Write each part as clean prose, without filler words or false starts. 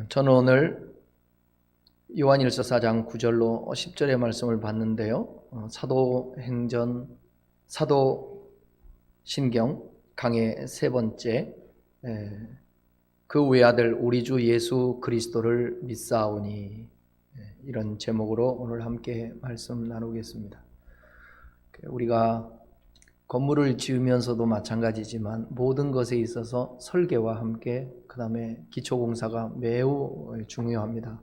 저는 오늘 요한일서 4장 9절로 10절의 말씀을 봤는데요. 사도신경 강의 세 번째, 그 외아들 우리 주 예수 그리스도를 믿사오니, 이런 제목으로 오늘 함께 말씀 나누겠습니다. 우리가 건물을 지으면서도 마찬가지지만 모든 것에 있어서 설계와 함께 그 다음에 기초공사가 매우 중요합니다.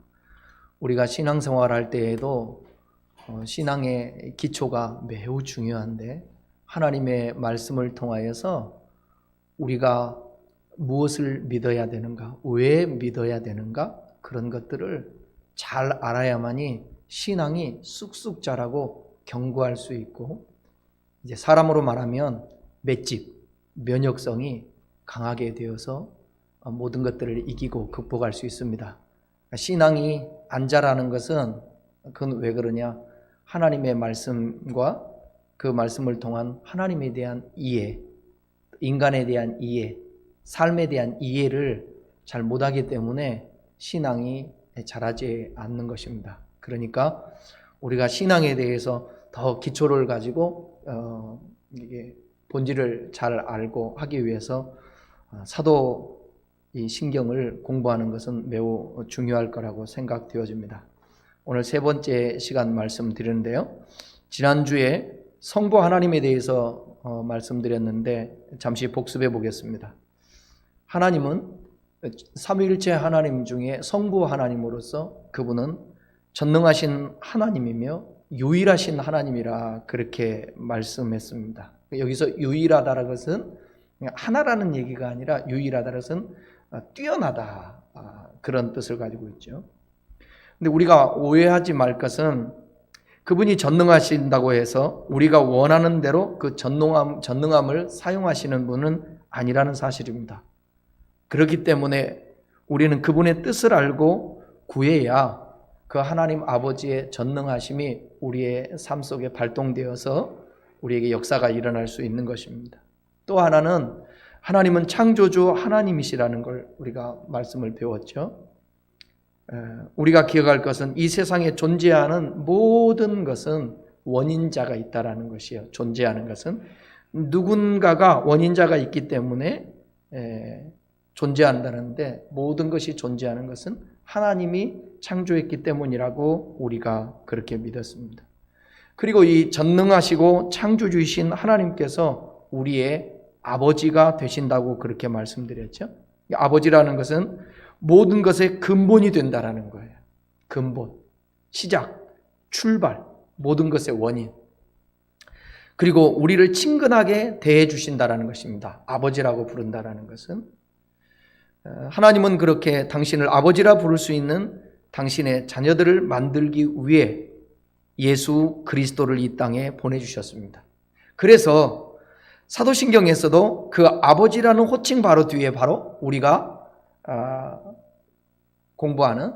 우리가 신앙생활할 때에도 신앙의 기초가 매우 중요한데, 하나님의 말씀을 통하여서 우리가 무엇을 믿어야 되는가, 왜 믿어야 되는가, 그런 것들을 잘 알아야만이 신앙이 쑥쑥 자라고 견고할 수 있고, 이제 사람으로 말하면 맷집, 면역성이 강하게 되어서 모든 것들을 이기고 극복할 수 있습니다. 신앙이 안 자라는 것은 그건 왜 그러냐? 하나님의 말씀과 그 말씀을 통한 하나님에 대한 이해, 인간에 대한 이해, 삶에 대한 이해를 잘 못하기 때문에 신앙이 자라지 않는 것입니다. 그러니까 우리가 신앙에 대해서 더 기초를 가지고 이게 본질을 잘 알고 하기 위해서 사도 이 신경을 공부하는 것은 매우 중요할 거라고 생각되어집니다. 오늘 세 번째 시간 말씀드리는데요. 지난주에 성부 하나님에 대해서 말씀드렸는데 잠시 복습해 보겠습니다. 하나님은 삼위일체 하나님 중에 성부 하나님으로서 그분은 전능하신 하나님이며 유일하신 하나님이라 그렇게 말씀했습니다. 여기서 유일하다라는 것은 하나라는 얘기가 아니라 유일하다는 것은 뛰어나다, 그런 뜻을 가지고 있죠. 근데 우리가 오해하지 말 것은 그분이 전능하신다고 해서 우리가 원하는 대로 그 전능함을 사용하시는 분은 아니라는 사실입니다. 그렇기 때문에 우리는 그분의 뜻을 알고 구해야 그 하나님 아버지의 전능하심이 우리의 삶 속에 발동되어서 우리에게 역사가 일어날 수 있는 것입니다. 또 하나는 하나님은 창조주 하나님이시라는 걸 우리가 말씀을 배웠죠. 우리가 기억할 것은 이 세상에 존재하는 모든 것은 원인자가 있다라는 것이에요. 존재하는 것은 누군가가 원인자가 있기 때문에 존재한다는데, 모든 것이 존재하는 것은 하나님이 창조했기 때문이라고 우리가 그렇게 믿었습니다. 그리고 이 전능하시고 창조주이신 하나님께서 우리의 아버지가 되신다고 그렇게 말씀드렸죠. 아버지라는 것은 모든 것의 근본이 된다라는 거예요. 근본, 시작, 출발, 모든 것의 원인. 그리고 우리를 친근하게 대해 주신다라는 것입니다. 아버지라고 부른다라는 것은, 하나님은 그렇게 당신을 아버지라 부를 수 있는 당신의 자녀들을 만들기 위해 예수 그리스도를 이 땅에 보내주셨습니다. 그래서 사도신경에서도 그 아버지라는 호칭 바로 뒤에 바로 우리가 공부하는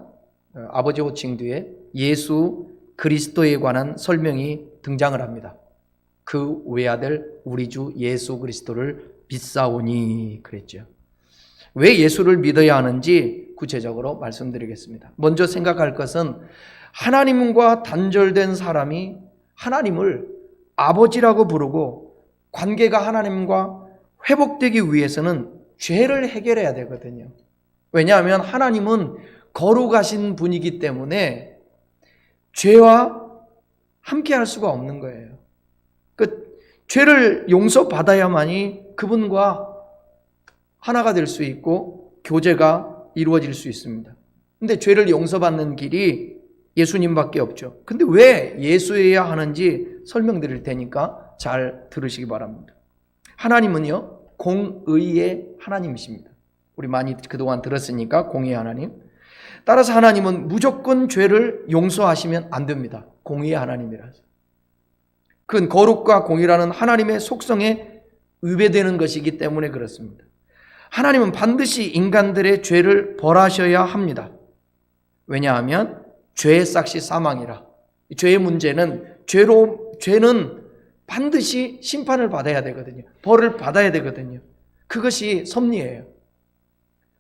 아버지 호칭 뒤에 예수 그리스도에 관한 설명이 등장을 합니다. 그 외아들 우리 주 예수 그리스도를 믿사오니 그랬죠. 왜 예수를 믿어야 하는지 구체적으로 말씀드리겠습니다. 먼저 생각할 것은 하나님과 단절된 사람이 하나님을 아버지라고 부르고 관계가 하나님과 회복되기 위해서는 죄를 해결해야 되거든요. 왜냐하면 하나님은 거룩하신 분이기 때문에 죄와 함께 할 수가 없는 거예요. 그 죄를 용서받아야만이 그분과 하나가 될 수 있고 교제가 이루어질 수 있습니다. 근데 죄를 용서받는 길이 예수님밖에 없죠. 근데 왜 예수여야 하는지 설명드릴 테니까 잘 들으시기 바랍니다. 하나님은요, 공의의 하나님이십니다. 우리 많이 그동안 들었으니까 공의의 하나님. 따라서 하나님은 무조건 죄를 용서하시면 안 됩니다. 공의의 하나님이라서. 그건 거룩과 공의라는 하나님의 속성에 위배되는 것이기 때문에 그렇습니다. 하나님은 반드시 인간들의 죄를 벌하셔야 합니다. 왜냐하면 죄의 삭시 사망이라. 죄의 문제는 죄는 반드시 심판을 받아야 되거든요. 벌을 받아야 되거든요. 그것이 섭리예요.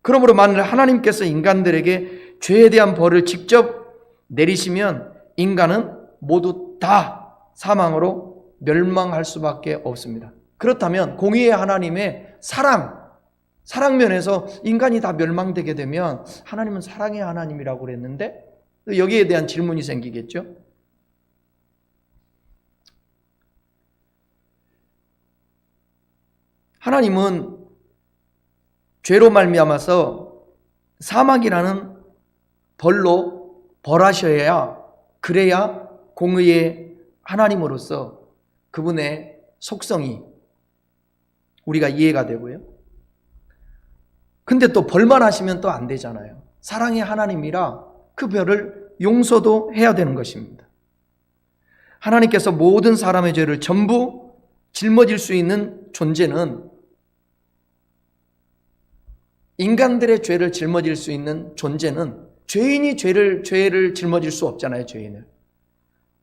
그러므로 만일 하나님께서 인간들에게 죄에 대한 벌을 직접 내리시면 인간은 모두 다 사망으로 멸망할 수밖에 없습니다. 그렇다면 공의의 하나님의 사랑 면에서 인간이 다 멸망되게 되면 하나님은 사랑의 하나님이라고 그랬는데 여기에 대한 질문이 생기겠죠. 하나님은 죄로 말미암아서 사망이라는 벌로 벌하셔야 그래야 공의의 하나님으로서 그분의 속성이 우리가 이해가 되고요. 근데 또 벌만 하시면 또 안 되잖아요. 사랑의 하나님이라 그 벌을 용서도 해야 되는 것입니다. 하나님께서 모든 사람의 죄를 전부 짊어질 수 있는 존재는 인간들의 죄를 짊어질 수 있는 존재는 죄인이 죄를 짊어질 수 없잖아요. 죄인을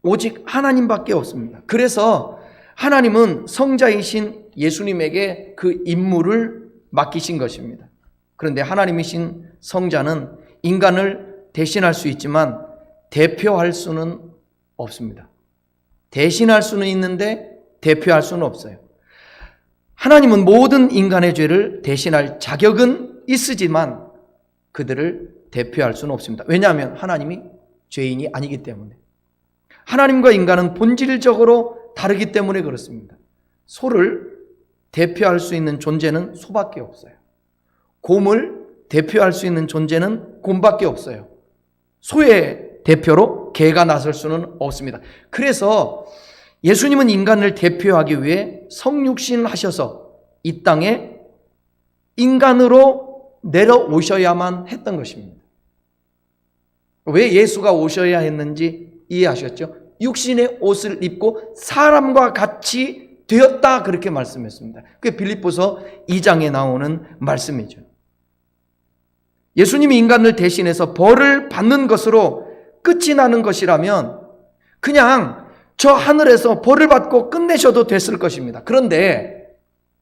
오직 하나님밖에 없습니다. 그래서 하나님은 성자이신 예수님에게 그 임무를 맡기신 것입니다. 그런데 하나님이신 성자는 인간을 대신할 수 있지만 대표할 수는 없습니다. 대신할 수는 있는데 대표할 수는 없어요. 하나님은 모든 인간의 죄를 대신할 자격은 있으지만 그들을 대표할 수는 없습니다. 왜냐하면 하나님이 죄인이 아니기 때문에. 하나님과 인간은 본질적으로 다르기 때문에 그렇습니다. 소를 대표할 수 있는 존재는 소밖에 없어요. 곰을 대표할 수 있는 존재는 곰밖에 없어요. 소의 대표로 개가 나설 수는 없습니다. 그래서 예수님은 인간을 대표하기 위해 성육신 하셔서 이 땅에 인간으로 내려오셔야만 했던 것입니다. 왜 예수가 오셔야 했는지 이해하셨죠? 육신의 옷을 입고 사람과 같이 되었다 그렇게 말씀했습니다. 그게 빌립보서 2장에 나오는 말씀이죠. 예수님이 인간을 대신해서 벌을 받는 것으로 끝이 나는 것이라면 그냥 저 하늘에서 벌을 받고 끝내셔도 됐을 것입니다. 그런데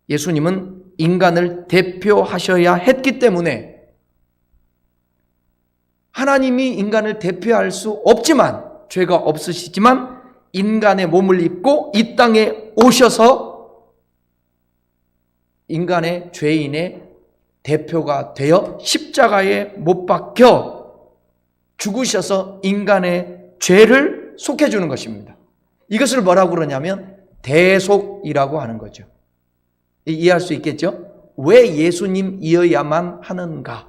예수님은 인간을 대표하셔야 했기 때문에 하나님이 인간을 대표할 수 없지만 죄가 없으시지만 인간의 몸을 입고 이 땅에 오셔서 인간의 죄인의 대표가 되어 십자가에 못 박혀 죽으셔서 인간의 죄를 속해주는 것입니다. 이것을 뭐라고 그러냐면 대속이라고 하는 거죠. 이해할 수 있겠죠? 왜 예수님이어야만 하는가?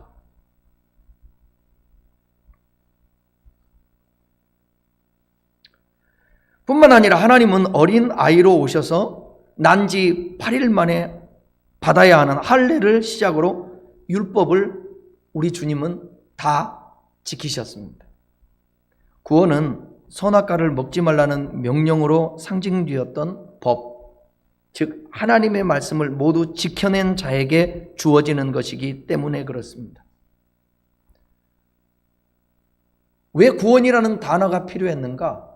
뿐만 아니라 하나님은 어린 아이로 오셔서 난 지 8일 만에 받아야 하는 할례를 시작으로 율법을 우리 주님은 다 지키셨습니다. 구원은 선악과를 먹지 말라는 명령으로 상징되었던 법, 즉 하나님의 말씀을 모두 지켜낸 자에게 주어지는 것이기 때문에 그렇습니다. 왜 구원이라는 단어가 필요했는가?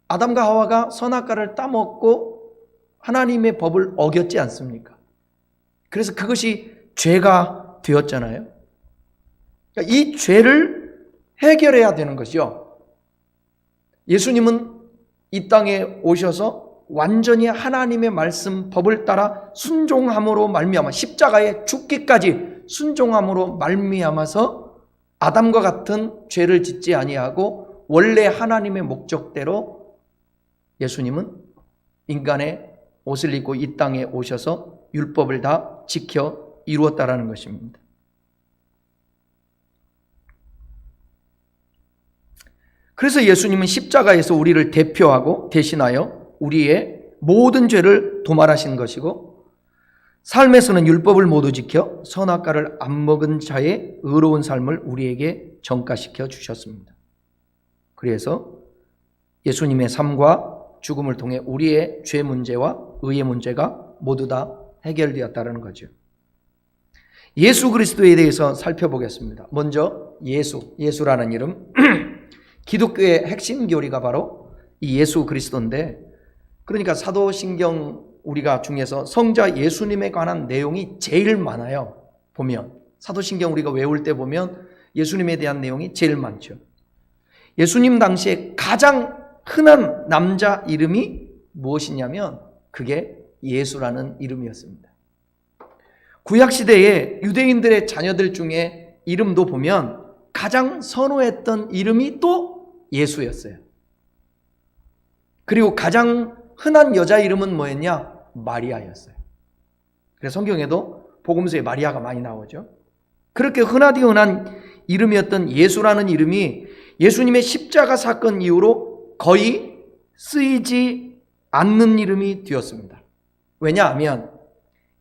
아담과 하와가 선악과를 따먹고 하나님의 법을 어겼지 않습니까? 그래서 그것이 죄가 되었잖아요. 그러니까 이 죄를 해결해야 되는 것이요. 예수님은 이 땅에 오셔서 완전히 하나님의 말씀 법을 따라 순종함으로 말미암아 십자가에 죽기까지 순종함으로 말미암아서 아담과 같은 죄를 짓지 아니하고 원래 하나님의 목적대로 예수님은 인간의 옷을 입고 이 땅에 오셔서 율법을 다 지켜 이루었다라는 것입니다. 그래서 예수님은 십자가에서 우리를 대표하고 대신하여 우리의 모든 죄를 도말하신 것이고 삶에서는 율법을 모두 지켜 선악과를 안 먹은 자의 의로운 삶을 우리에게 전가시켜 주셨습니다. 그래서 예수님의 삶과 죽음을 통해 우리의 죄 문제와 의의 문제가 모두 다 해결되었다는 거죠. 예수 그리스도에 대해서 살펴보겠습니다. 먼저 예수라는 이름, 기독교의 핵심 교리가 바로 이 예수 그리스도인데, 그러니까 사도신경 우리가 중에서 성자 예수님에 관한 내용이 제일 많아요. 보면 사도신경 우리가 외울 때 보면 예수님에 대한 내용이 제일 많죠. 예수님 당시에 가장 흔한 남자 이름이 무엇이냐면 그게 예수라는 이름이었습니다. 구약시대에 유대인들의 자녀들 중에 이름도 보면 가장 선호했던 이름이 또 예수였어요. 그리고 가장 흔한 여자 이름은 뭐였냐? 마리아였어요. 그래서 성경에도 복음서에 마리아가 많이 나오죠. 그렇게 흔하디 흔한 이름이었던 예수라는 이름이 예수님의 십자가 사건 이후로 거의 쓰이지 않는 이름이 되었습니다. 왜냐하면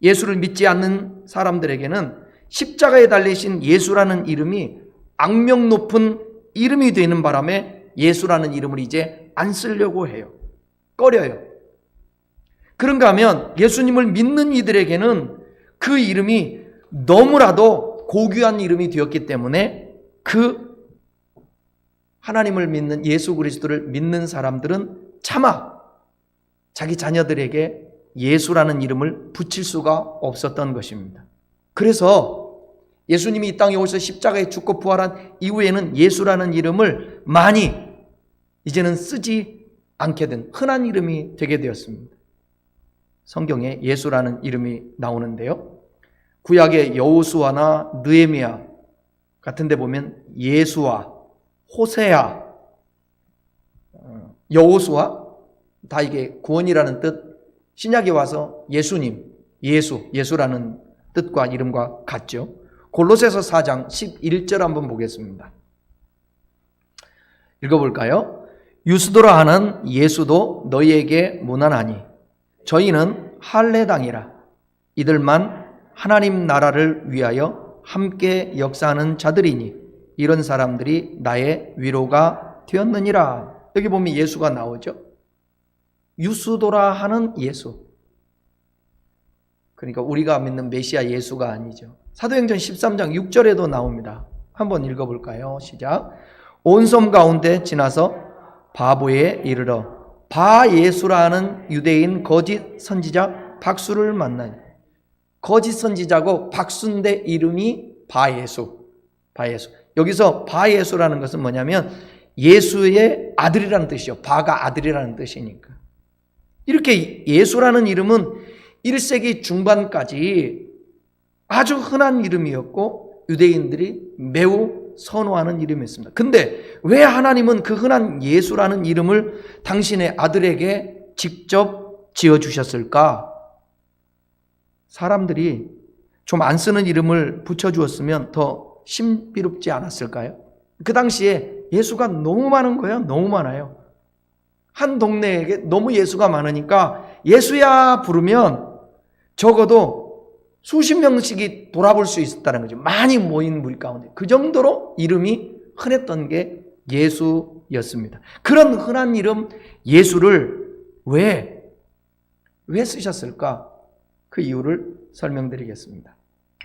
예수를 믿지 않는 사람들에게는 십자가에 달리신 예수라는 이름이 악명 높은 이름이 되는 바람에 예수라는 이름을 이제 안 쓰려고 해요. 꺼려요. 그런가 하면 예수님을 믿는 이들에게는 그 이름이 너무나도 고귀한 이름이 되었기 때문에 그 하나님을 믿는 예수 그리스도를 믿는 사람들은 차마 자기 자녀들에게 예수라는 이름을 붙일 수가 없었던 것입니다. 그래서 예수님이 이 땅에 오셔서 십자가에 죽고 부활한 이후에는 예수라는 이름을 많이 이제는 쓰지 않게 된 흔한 이름이 되게 되었습니다. 성경에 예수라는 이름이 나오는데요. 구약의 여호수아나 느헤미야 같은 데 보면 예수와 호세아, 여호수아 다 이게 구원이라는 뜻, 신약에 와서 예수님, 예수라는 뜻과 이름과 같죠. 골로새서 4장 11절 한번 보겠습니다. 읽어볼까요? 유스도라 하는 예수도 너희에게 무난하니 저희는 할례당이라 이들만 하나님 나라를 위하여 함께 역사하는 자들이니 이런 사람들이 나의 위로가 되었느니라. 여기 보면 예수가 나오죠. 유스도라 하는 예수. 그러니까 우리가 믿는 메시아 예수가 아니죠. 사도행전 13장 6절에도 나옵니다. 한번 읽어볼까요? 시작. 온 섬 가운데 지나서 바보에 이르러 바예수라 하는 유대인 거짓 선지자 박수를 만나니. 거짓 선지자고 박수인데 이름이 바예수. 여기서 바예수라는 것은 뭐냐면 예수의 아들이라는 뜻이요. 바가 아들이라는 뜻이니까. 이렇게 예수라는 이름은 1세기 중반까지 아주 흔한 이름이었고 유대인들이 매우 선호하는 이름이었습니다. 근데 왜 하나님은 그 흔한 예수라는 이름을 당신의 아들에게 직접 지어주셨을까? 사람들이 좀 안 쓰는 이름을 붙여주었으면 더 신비롭지 않았을까요? 그 당시에 예수가 너무 많은 거예요. 너무 많아요. 한 동네에게 너무 예수가 많으니까 예수야 부르면 적어도 수십 명씩이 돌아볼 수 있었다는 거죠. 많이 모인 무리 가운데. 그 정도로 이름이 흔했던 게 예수였습니다. 그런 흔한 이름 예수를 왜 쓰셨을까? 그 이유를 설명드리겠습니다.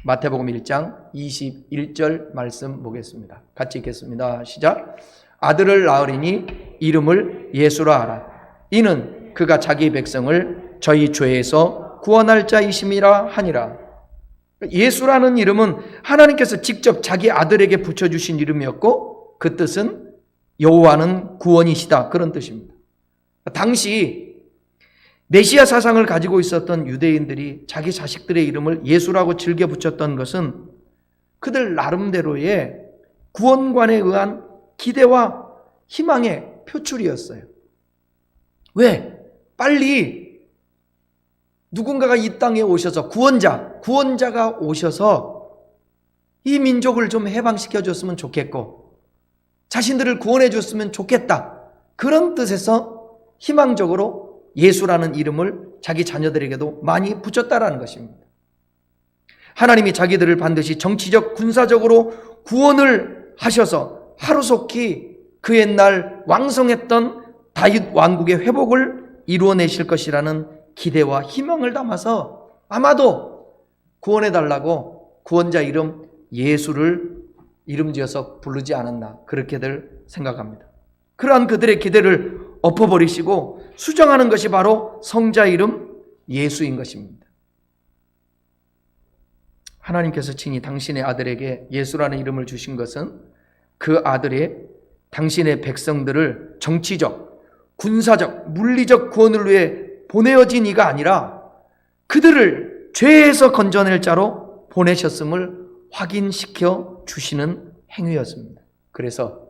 마태복음 1장 21절 말씀 보겠습니다. 같이 읽겠습니다. 시작. 아들을 낳으리니 이름을 예수라 하라. 이는 그가 자기 백성을 저희 죄에서 구원할 자이심이라 하니라. 예수라는 이름은 하나님께서 직접 자기 아들에게 붙여주신 이름이었고 그 뜻은 여호와는 구원이시다. 그런 뜻입니다. 당시 메시아 사상을 가지고 있었던 유대인들이 자기 자식들의 이름을 예수라고 즐겨 붙였던 것은 그들 나름대로의 구원관에 의한 기대와 희망의 표출이었어요. 왜? 빨리 누군가가 이 땅에 오셔서 구원자가 오셔서 이 민족을 좀 해방시켜 줬으면 좋겠고 자신들을 구원해 줬으면 좋겠다. 그런 뜻에서 희망적으로 예수라는 이름을 자기 자녀들에게도 많이 붙였다라는 것입니다. 하나님이 자기들을 반드시 정치적, 군사적으로 구원을 하셔서 하루속히 그 옛날 왕성했던 다윗 왕국의 회복을 이루어내실 것이라는 기대와 희망을 담아서 아마도 구원해달라고 구원자 이름 예수를 이름 지어서 부르지 않았나 그렇게들 생각합니다. 그러한 그들의 기대를 엎어버리시고 수정하는 것이 바로 성자 이름 예수인 것입니다. 하나님께서 친히 당신의 아들에게 예수라는 이름을 주신 것은 그 아들이 당신의 백성들을 정치적, 군사적, 물리적 구원을 위해 보내어진 이가 아니라 그들을 죄에서 건져낼 자로 보내셨음을 확인시켜 주시는 행위였습니다. 그래서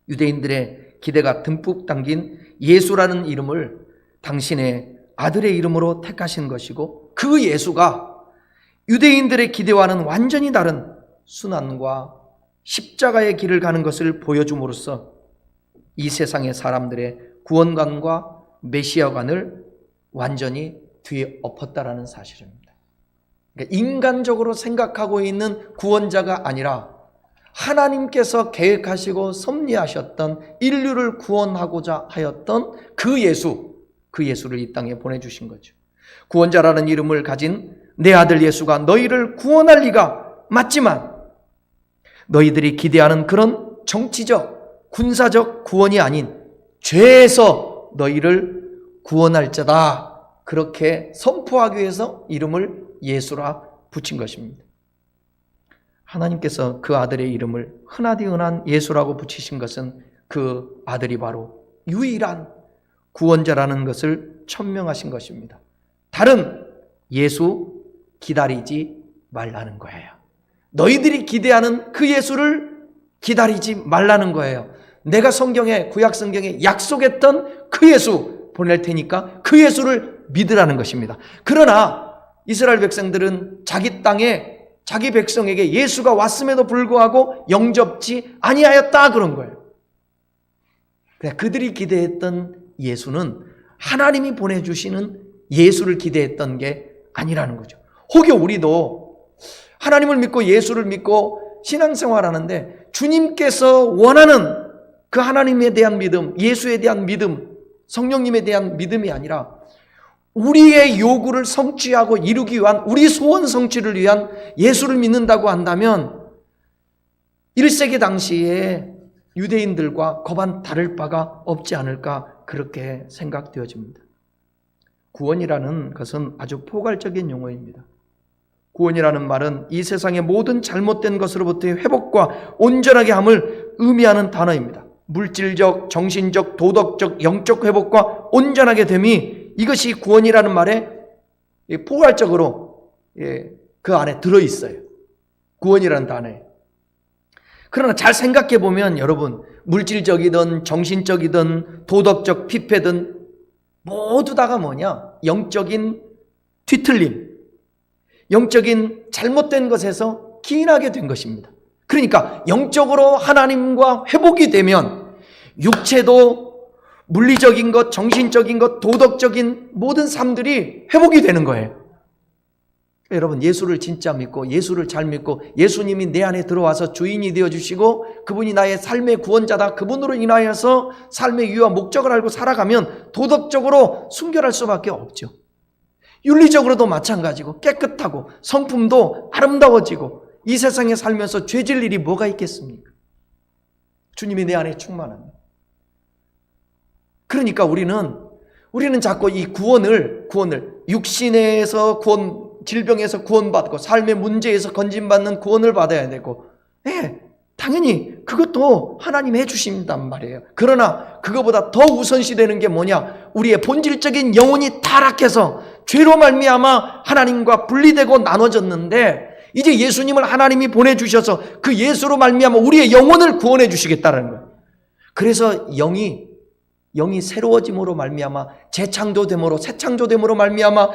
유대인들의 기대가 듬뿍 담긴 예수라는 이름을 당신의 아들의 이름으로 택하신 것이고, 그 예수가 유대인들의 기대와는 완전히 다른 순환과 십자가의 길을 가는 것을 보여줌으로써 이 세상의 사람들의 구원관과 메시아관을 완전히 뒤에 엎었다라는 사실입니다. 그러니까 인간적으로 생각하고 있는 구원자가 아니라 하나님께서 계획하시고 섭리하셨던 인류를 구원하고자 하였던 그 예수를 이 땅에 보내주신 거죠. 구원자라는 이름을 가진 내 아들 예수가 너희를 구원할 리가 맞지만 너희들이 기대하는 그런 정치적, 군사적 구원이 아닌 죄에서 너희를 구원할 자다, 그렇게 선포하기 위해서 이름을 예수라 붙인 것입니다. 하나님께서 그 아들의 이름을 흔하디 흔한 예수라고 붙이신 것은 그 아들이 바로 유일한 구원자라는 것을 천명하신 것입니다. 다른 예수 기다리지 말라는 거예요. 너희들이 기대하는 그 예수를 기다리지 말라는 거예요. 내가 성경에, 구약 성경에 약속했던 그 예수 보낼 테니까 그 예수를 믿으라는 것입니다. 그러나 이스라엘 백성들은 자기 땅에 자기 백성에게 예수가 왔음에도 불구하고 영접지 아니하였다, 그런 거예요. 그들이 기대했던 예수는 하나님이 보내주시는 예수를 기대했던 게 아니라는 거죠. 혹여 우리도 하나님을 믿고 예수를 믿고 신앙생활하는데 주님께서 원하는 그 하나님에 대한 믿음, 예수에 대한 믿음, 성령님에 대한 믿음이 아니라 우리의 요구를 성취하고 이루기 위한, 우리 소원 성취를 위한 예수를 믿는다고 한다면 1세기 당시에 유대인들과 거반 다를 바가 없지 않을까, 그렇게 생각되어집니다. 구원이라는 것은 아주 포괄적인 용어입니다. 구원이라는 말은 이 세상의 모든 잘못된 것으로부터의 회복과 온전하게 함을 의미하는 단어입니다. 물질적, 정신적, 도덕적, 영적 회복과 온전하게 됨이, 이것이 구원이라는 말에 포괄적으로 그 안에 들어있어요. 구원이라는 단어에. 그러나 잘 생각해 보면 여러분, 물질적이든 정신적이든 도덕적 피폐든 모두 다가 뭐냐? 영적인 뒤틀림, 영적인 잘못된 것에서 기인하게 된 것입니다. 그러니까 영적으로 하나님과 회복이 되면 육체도 물리적인 것, 정신적인 것, 도덕적인 모든 삶들이 회복이 되는 거예요. 여러분, 예수를 진짜 믿고 예수를 잘 믿고 예수님이 내 안에 들어와서 주인이 되어주시고 그분이 나의 삶의 구원자다, 그분으로 인하여서 삶의 이유와 목적을 알고 살아가면 도덕적으로 순결할 수밖에 없죠. 윤리적으로도 마찬가지고 깨끗하고 성품도 아름다워지고 이 세상에 살면서 죄질 일이 뭐가 있겠습니까? 주님이 내 안에 충만합니다. 그러니까 우리는 자꾸 이 구원을 육신에서 구원, 질병에서 구원받고 삶의 문제에서 건진받는 구원을 받아야 되고, 당연히 그것도 하나님이 해주신단 말이에요. 그러나 그거보다 더 우선시 되는 게 뭐냐? 우리의 본질적인 영혼이 타락해서 죄로 말미암아 하나님과 분리되고 나눠졌는데, 이제 예수님을 하나님이 보내주셔서 그 예수로 말미암아 우리의 영혼을 구원해 주시겠다는 거예요. 그래서 영이 새로워짐으로 말미암아 재창조됨으로, 새 창조됨으로 말미암아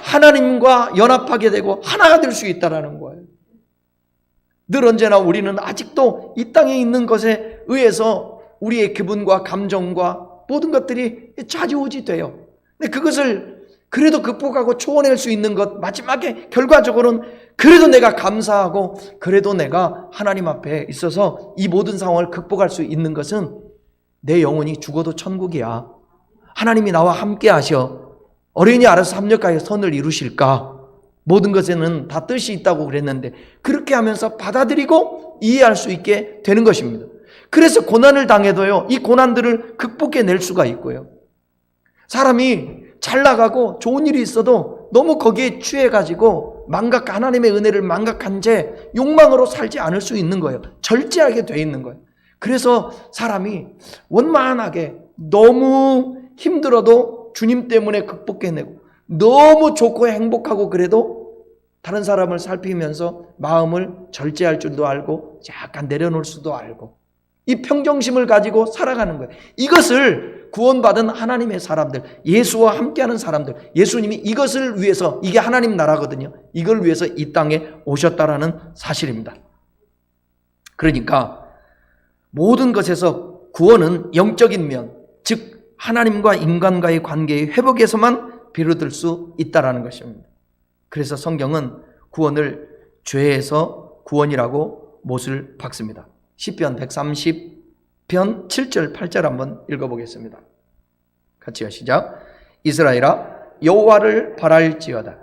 하나님과 연합하게 되고 하나가 될 수 있다라는 거예요. 늘 언제나 우리는 아직도 이 땅에 있는 것에 의해서 우리의 기분과 감정과 모든 것들이 좌지우지 돼요. 근데 그것을 그래도 극복하고 초월할 수 있는 것, 마지막에 결과적으로는 그래도 내가 감사하고 그래도 내가 하나님 앞에 있어서 이 모든 상황을 극복할 수 있는 것은 내 영혼이 죽어도 천국이야. 하나님이 나와 함께 하셔. 어린이 알아서 합력하여 선을 이루실까? 모든 것에는 다 뜻이 있다고 그랬는데 그렇게 하면서 받아들이고 이해할 수 있게 되는 것입니다. 그래서 고난을 당해도요, 이 고난들을 극복해낼 수가 있고요. 사람이 잘 나가고 좋은 일이 있어도 너무 거기에 취해가지고 하나님의 은혜를 망각한 채 욕망으로 살지 않을 수 있는 거예요. 절제하게 돼 있는 거예요. 그래서 사람이 원만하게 너무 힘들어도 주님 때문에 극복해내고, 너무 좋고 행복하고 그래도 다른 사람을 살피면서 마음을 절제할 줄도 알고 약간 내려놓을 수도 알고, 이 평정심을 가지고 살아가는 거예요. 이것을 구원받은 하나님의 사람들, 예수와 함께하는 사람들, 예수님이 이것을 위해서, 이게 하나님 나라거든요. 이걸 위해서 이 땅에 오셨다라는 사실입니다. 그러니까 모든 것에서 구원은 영적인 면, 즉 하나님과 인간과의 관계의 회복에서만 비롯될 수 있다라는 것입니다. 그래서 성경은 구원을 죄에서 구원이라고 못을 박습니다. 시편 130편 7절 8절 한번 읽어보겠습니다. 같이요. 시작. 이스라엘아, 여호와를 바랄지어다.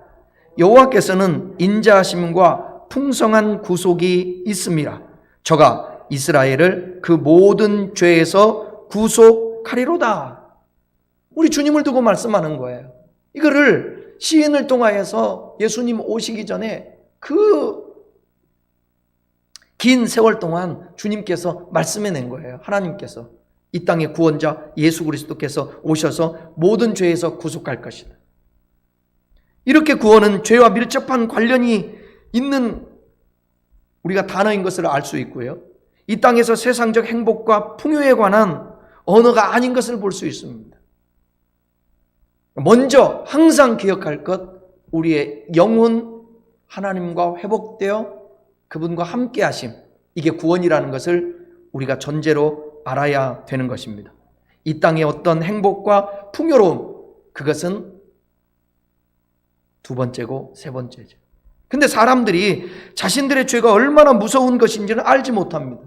여호와께서는 인자하심과 풍성한 구속이 있음이라. 저가 이스라엘을 그 모든 죄에서 구속하리로다. 우리 주님을 두고 말씀하는 거예요. 이거를 시인을 통하여서 예수님 오시기 전에 그 긴 세월 동안 주님께서 말씀해낸 거예요. 하나님께서 이 땅의 구원자 예수 그리스도께서 오셔서 모든 죄에서 구속할 것이다. 이렇게 구원은 죄와 밀접한 관련이 있는 우리가 단어인 것을 알 수 있고요. 이 땅에서 세상적 행복과 풍요에 관한 언어가 아닌 것을 볼 수 있습니다. 먼저 항상 기억할 것, 우리의 영혼 하나님과 회복되어 그분과 함께 하심, 이게 구원이라는 것을 우리가 전제로 알아야 되는 것입니다. 이 땅의 어떤 행복과 풍요로움, 그것은 두 번째고 세 번째죠. 근데 사람들이 자신들의 죄가 얼마나 무서운 것인지는 알지 못합니다.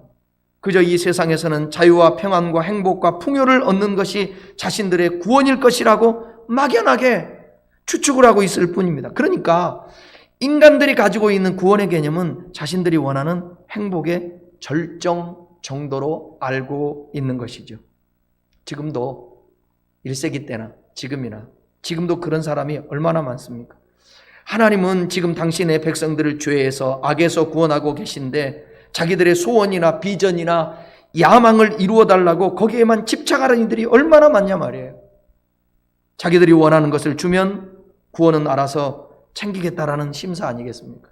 그저 이 세상에서는 자유와 평안과 행복과 풍요를 얻는 것이 자신들의 구원일 것이라고 막연하게 추측을 하고 있을 뿐입니다. 그러니까 인간들이 가지고 있는 구원의 개념은 자신들이 원하는 행복의 절정 정도로 알고 있는 것이죠. 지금도 1세기 때나 지금도 그런 사람이 얼마나 많습니까? 하나님은 지금 당신의 백성들을 죄에서, 악에서 구원하고 계신데 자기들의 소원이나 비전이나 야망을 이루어달라고 거기에만 집착하는 이들이 얼마나 많냐 말이에요. 자기들이 원하는 것을 주면 구원은 알아서 챙기겠다라는 심사 아니겠습니까?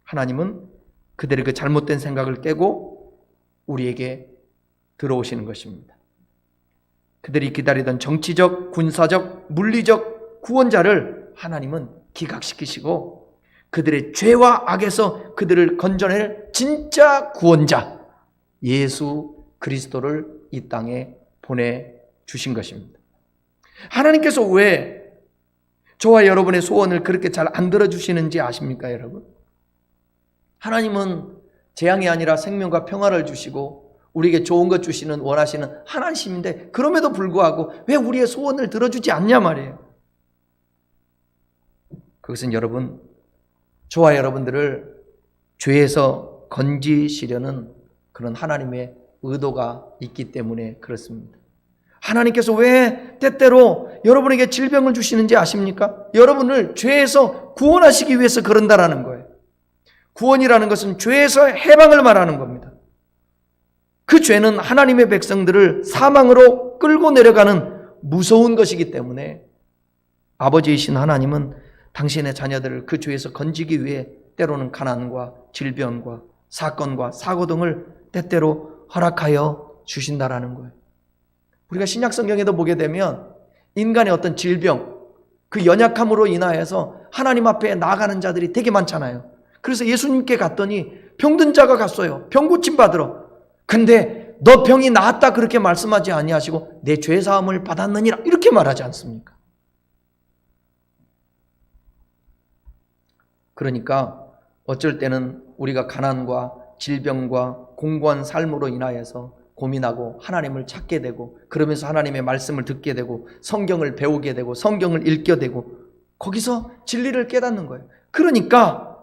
하나님은 그들의 그 잘못된 생각을 깨고 우리에게 들어오시는 것입니다. 그들이 기다리던 정치적, 군사적, 물리적 구원자를 하나님은 기각시키시고 그들의 죄와 악에서 그들을 건져낼 진짜 구원자 예수 그리스도를 이 땅에 보내주신 것입니다. 하나님께서 왜 저와 여러분의 소원을 그렇게 잘 안 들어주시는지 아십니까, 여러분? 하나님은 재앙이 아니라 생명과 평화를 주시고 우리에게 좋은 것 주시는, 원하시는 하나님인데 그럼에도 불구하고 왜 우리의 소원을 들어주지 않냐 말이에요. 그것은 여러분, 저와 여러분들을 죄에서 건지시려는 그런 하나님의 의도가 있기 때문에 그렇습니다. 하나님께서 왜 때때로 여러분에게 질병을 주시는지 아십니까? 여러분을 죄에서 구원하시기 위해서 그런다라는 거예요. 구원이라는 것은 죄에서 해방을 말하는 겁니다. 그 죄는 하나님의 백성들을 사망으로 끌고 내려가는 무서운 것이기 때문에 아버지이신 하나님은 당신의 자녀들을 그 죄에서 건지기 위해 때로는 가난과 질병과 사건과 사고 등을 때때로 허락하여 주신다라는 거예요. 우리가 신약 성경에도 보게 되면 인간의 어떤 질병, 그 연약함으로 인하여서 하나님 앞에 나아가는 자들이 되게 많잖아요. 그래서 예수님께 갔더니 병든 자가 갔어요. 병 고침 받으러. 근데 너 병이 나았다 그렇게 말씀하지 아니하시고 내 죄 사함을 받았느니라 이렇게 말하지 않습니까? 그러니까 어쩔 때는 우리가 가난과 질병과 공고한 삶으로 인하여서 고민하고 하나님을 찾게 되고 그러면서 하나님의 말씀을 듣게 되고 성경을 배우게 되고 성경을 읽게 되고 거기서 진리를 깨닫는 거예요. 그러니까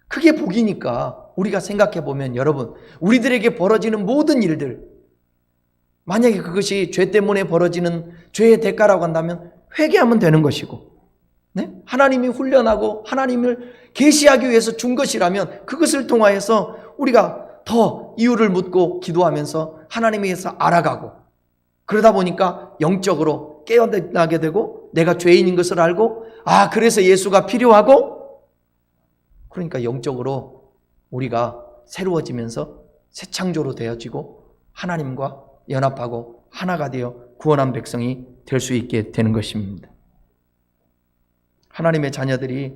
그게 복이니까 우리가 생각해 보면 여러분, 우리들에게 벌어지는 모든 일들, 만약에 그것이 죄 때문에 벌어지는 죄의 대가라고 한다면 회개하면 되는 것이고, 네? 하나님이 훈련하고 하나님을 계시하기 위해서 준 것이라면 그것을 통하여서 우리가 더 이유를 묻고 기도하면서 하나님에 대해서 알아가고, 그러다 보니까 영적으로 깨어나게 되고 내가 죄인인 것을 알고, 그래서 예수가 필요하고, 그러니까 영적으로 우리가 새로워지면서 새 창조로 되어지고 하나님과 연합하고 하나가 되어 구원한 백성이 될 수 있게 되는 것입니다. 하나님의 자녀들이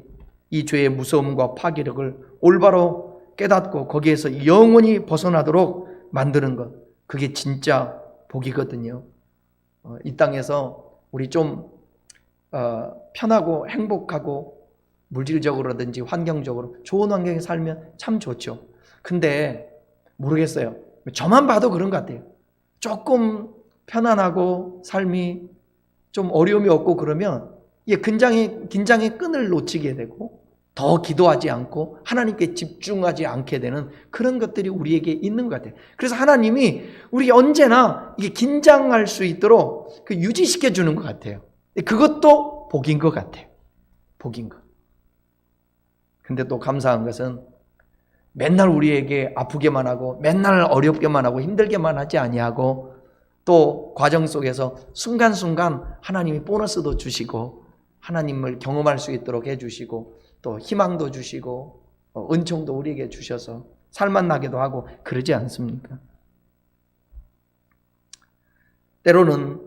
이 죄의 무서움과 파괴력을 올바로 깨닫고 거기에서 영원히 벗어나도록 만드는 것, 그게 진짜 복이거든요. 이 땅에서 우리 좀 편하고 행복하고 물질적으로든지 환경적으로 좋은 환경에 살면 참 좋죠. 근데 모르겠어요. 저만 봐도 그런 것 같아요. 조금 편안하고 삶이 좀 어려움이 없고 그러면 긴장의 끈을 놓치게 되고 더 기도하지 않고 하나님께 집중하지 않게 되는 그런 것들이 우리에게 있는 것 같아요. 그래서 하나님이 우리 언제나 이게 긴장할 수 있도록 유지시켜 주는 것 같아요. 그것도 복인 것 같아요. 복인 것. 근데 또 감사한 것은 맨날 우리에게 아프게만 하고 맨날 어렵게만 하고 힘들게만 하지 아니하고, 또 과정 속에서 순간순간 하나님이 보너스도 주시고 하나님을 경험할 수 있도록 해주시고 또 희망도 주시고 은총도 우리에게 주셔서 살만나게도 하고 그러지 않습니까? 때로는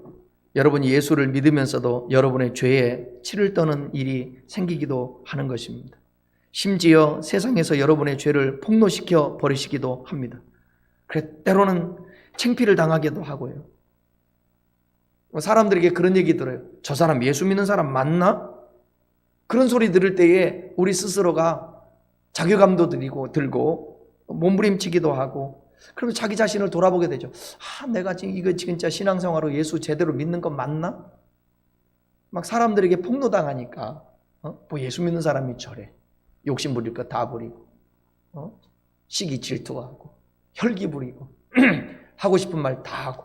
여러분이 예수를 믿으면서도 여러분의 죄에 치를 떠는 일이 생기기도 하는 것입니다. 심지어 세상에서 여러분의 죄를 폭로시켜 버리시기도 합니다. 그래, 때로는 창피를 당하기도 하고요. 사람들에게 그런 얘기 들어요. 저 사람 예수 믿는 사람 맞나? 그런 소리 들을 때에 우리 스스로가 자괴감도 들고 몸부림치기도 하고, 그러면 자기 자신을 돌아보게 되죠. 내가 이거 진짜 신앙생활로 예수 제대로 믿는 건 맞나? 막 사람들에게 폭로당하니까 뭐 예수 믿는 사람이 저래. 욕심 부릴 거 다 부리고 시기 질투하고 혈기 부리고 하고 싶은 말 다 하고,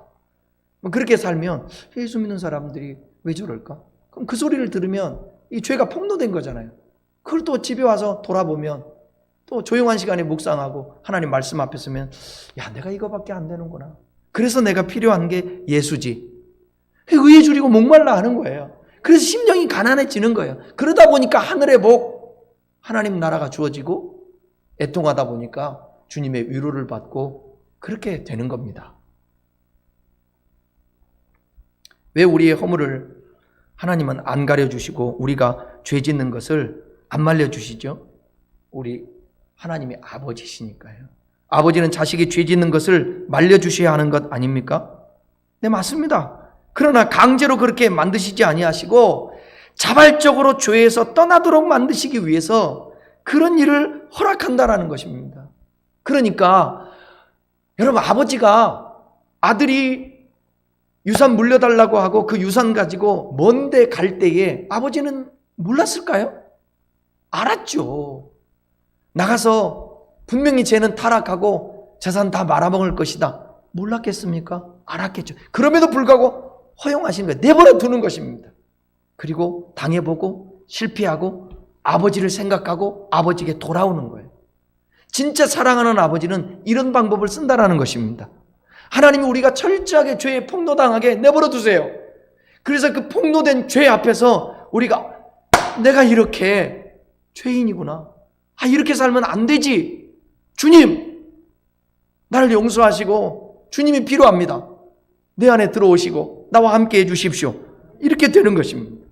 그렇게 살면 예수 믿는 사람들이 왜 저럴까? 그럼 그 소리를 들으면 이 죄가 폭로된 거잖아요. 그걸 또 집에 와서 돌아보면 또 조용한 시간에 묵상하고 하나님 말씀 앞에 서면 내가 이거밖에 안 되는구나. 그래서 내가 필요한 게 예수지. 의에 줄이고 목말라 하는 거예요. 그래서 심정이 가난해지는 거예요. 그러다 보니까 하늘의 복, 하나님 나라가 주어지고 애통하다 보니까 주님의 위로를 받고 그렇게 되는 겁니다. 왜 우리의 허물을 하나님은 안 가려주시고 우리가 죄 짓는 것을 안 말려주시죠? 우리 하나님이 아버지시니까요. 아버지는 자식이 죄 짓는 것을 말려주셔야 하는 것 아닙니까? 네, 맞습니다. 그러나 강제로 그렇게 만드시지 아니하시고 자발적으로 죄에서 떠나도록 만드시기 위해서 그런 일을 허락한다라는 것입니다. 그러니까 여러분, 아버지가 아들이 유산 물려달라고 하고 그 유산 가지고 먼데 갈 때에 아버지는 몰랐을까요? 알았죠. 나가서 분명히 쟤는 타락하고 재산 다 말아먹을 것이다. 몰랐겠습니까? 알았겠죠. 그럼에도 불구하고 허용하시는 거예요. 내버려 두는 것입니다. 그리고 당해보고 실패하고 아버지를 생각하고 아버지에게 돌아오는 거예요. 진짜 사랑하는 아버지는 이런 방법을 쓴다는 것입니다. 하나님이 우리가 철저하게 죄에 폭로당하게 내버려 두세요. 그래서 그 폭로된 죄 앞에서 우리가 내가 이렇게 죄인이구나. 이렇게 살면 안 되지. 주님, 나를 용서하시고 주님이 필요합니다. 내 안에 들어오시고 나와 함께 해주십시오. 이렇게 되는 것입니다.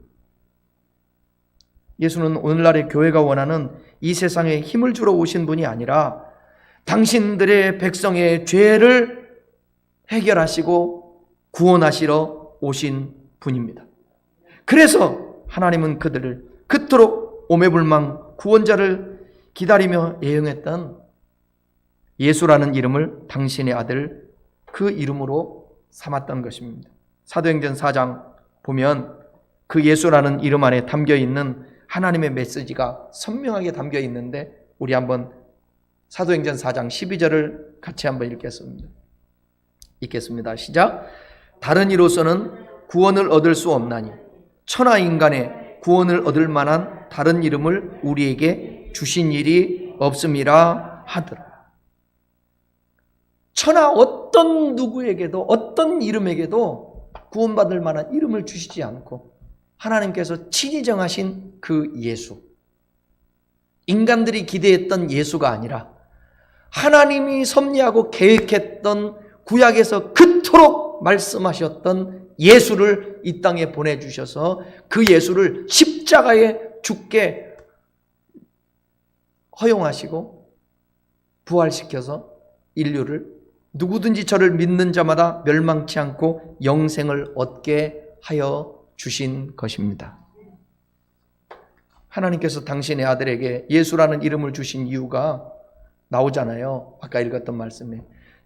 예수는 오늘날의 교회가 원하는 이 세상에 힘을 주러 오신 분이 아니라 당신들의 백성의 죄를 해결하시고 구원하시러 오신 분입니다. 그래서 하나님은 그들을 그토록 오매불망 구원자를 기다리며 애용했던 예수라는 이름을 당신의 아들 그 이름으로 삼았던 것입니다. 사도행전 4장 보면 그 예수라는 이름 안에 담겨있는 하나님의 메시지가 선명하게 담겨 있는데 우리 한번 사도행전 4장 12절을 같이 한번 읽겠습니다. 시작. 다른 이로서는 구원을 얻을 수 없나니 천하 인간의 구원을 얻을 만한 다른 이름을 우리에게 주신 일이 없음이라 하더라. 천하 어떤 누구에게도 어떤 이름에게도 구원받을 만한 이름을 주시지 않고 하나님께서 친히 정하신 그 예수, 인간들이 기대했던 예수가 아니라 하나님이 섭리하고 계획했던 구약에서 그토록 말씀하셨던 예수를 이 땅에 보내주셔서 그 예수를 십자가에 죽게 허용하시고 부활시켜서 인류를 누구든지 저를 믿는 자마다 멸망치 않고 영생을 얻게 하여 주신 것입니다. 하나님께서 당신의 아들에게 예수라는 이름을 주신 이유가 나오잖아요. 아까 읽었던 말씀에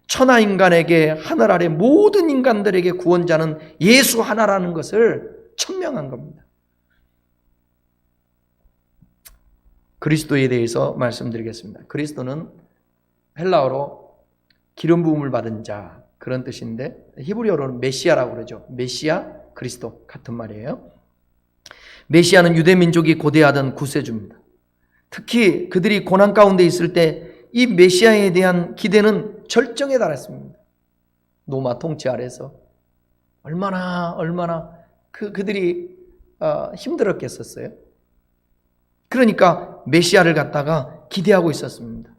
천하 인간에게 하늘 아래 모든 인간들에게 구원자는 예수 하나라는 것을 천명한 겁니다. 그리스도에 대해서 말씀드리겠습니다. 그리스도는 헬라어로 기름 부음을 받은 자 그런 뜻인데 히브리어로는 메시아라고 그러죠. 메시아, 그리스도 같은 말이에요. 메시아는 유대 민족이 고대하던 구세주입니다. 특히 그들이 고난 가운데 있을 때 이 메시아에 대한 기대는 절정에 달했습니다. 로마 통치 아래서 얼마나 그들이 힘들었겠었어요. 그러니까 메시아를 갖다가 기대하고 있었습니다.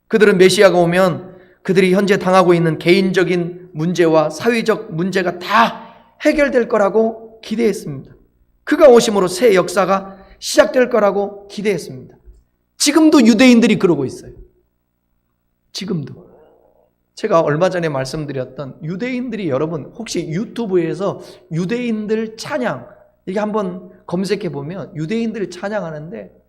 그들은 메시아가 오면 그들이 현재 당하고 있는 개인적인 문제와 사회적 문제가 다 해결될 거라고 기대했습니다. 그가 오심으로 새 역사가 시작될 거라고 기대했습니다. 지금도 유대인들이 그러고 있어요. 지금도. 제가 얼마 전에 말씀드렸던 유대인들이 여러분 혹시 유튜브에서 유대인들 찬양 이게 한번 검색해 보면 유대인들이 찬양하는데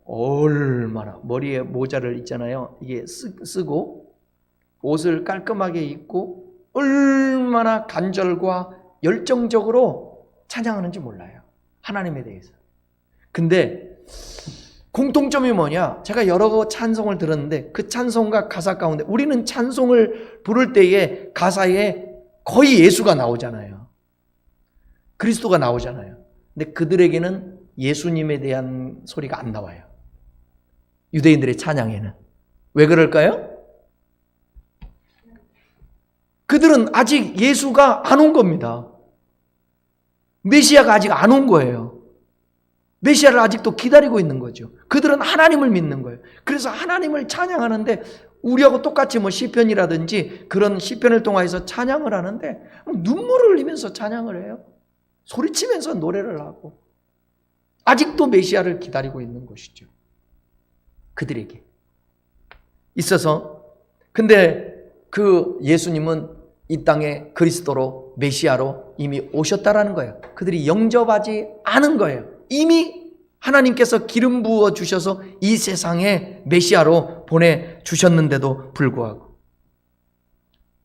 얼마나 머리에 모자를 있잖아요. 이게 쓰고 옷을 깔끔하게 입고 얼마나 간절과 열정적으로 찬양하는지 몰라요. 하나님에 대해서. 근데 공통점이 뭐냐? 제가 여러 찬송을 들었는데 그 찬송과 가사 가운데 우리는 찬송을 부를 때에 가사에 거의 예수가 나오잖아요. 그리스도가 나오잖아요. 근데 그들에게는 예수님에 대한 소리가 안 나와요. 유대인들의 찬양에는. 왜 그럴까요? 그들은 아직 예수가 안 온 겁니다. 메시아가 아직 안 온 거예요. 메시아를 아직도 기다리고 있는 거죠. 그들은 하나님을 믿는 거예요. 그래서 하나님을 찬양하는데 우리하고 똑같이 시편이라든지 그런 시편을 통해서 찬양을 하는데 눈물을 흘리면서 찬양을 해요. 소리치면서 노래를 하고 아직도 메시아를 기다리고 있는 것이죠. 그들에게 있어서. 근데 그 예수님은 이 땅에 그리스도로 메시아로 이미 오셨다라는 거예요. 그들이 영접하지 않은 거예요. 이미 하나님께서 기름 부어 주셔서 이 세상에 메시아로 보내주셨는데도 불구하고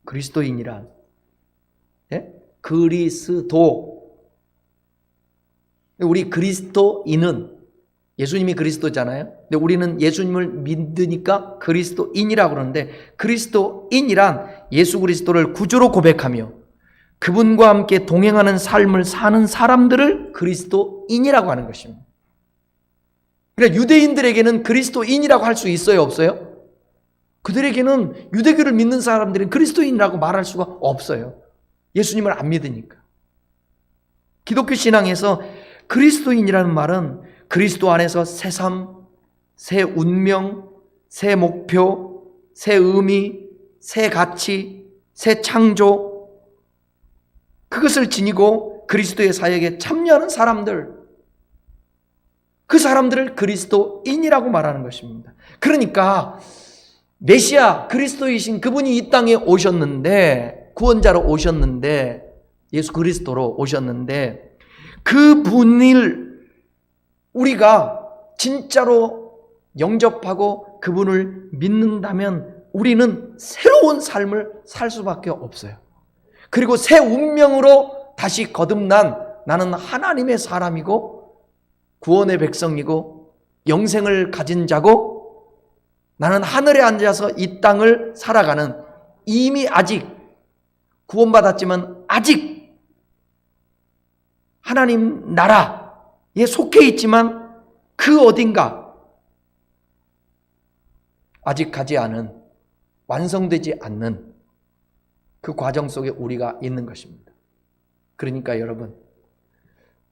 그리스도인이란 그리스도 우리 그리스도인은 예수님이 그리스도잖아요. 근데 우리는 예수님을 믿으니까 그리스도인이라고 그러는데 그리스도인이란 예수 그리스도를 구주로 고백하며 그분과 함께 동행하는 삶을 사는 사람들을 그리스도인이라고 하는 것입니다. 그러니까 유대인들에게는 그리스도인이라고 할 수 있어요, 없어요? 그들에게는 유대교를 믿는 사람들은 그리스도인이라고 말할 수가 없어요. 예수님을 안 믿으니까. 기독교 신앙에서 그리스도인이라는 말은 그리스도 안에서 새 삶, 새 운명, 새 목표, 새 의미, 새 가치, 새 창조, 그것을 지니고 그리스도의 사역에 참여하는 사람들, 그 사람들을 그리스도인이라고 말하는 것입니다. 그러니까 메시아 그리스도이신 그분이 이 땅에 오셨는데, 구원자로 오셨는데, 예수 그리스도로 오셨는데 그분을 우리가 진짜로 영접하고 그분을 믿는다면 우리는 새로운 삶을 살 수밖에 없어요. 그리고 새 운명으로 다시 거듭난 나는 하나님의 사람이고 구원의 백성이고 영생을 가진 자고 나는 하늘에 앉아서 이 땅을 살아가는 이미 아직 구원받았지만 아직 하나님 나라 예, 속해 있지만 그 어딘가 아직 가지 않은, 완성되지 않는 그 과정 속에 우리가 있는 것입니다. 그러니까 여러분,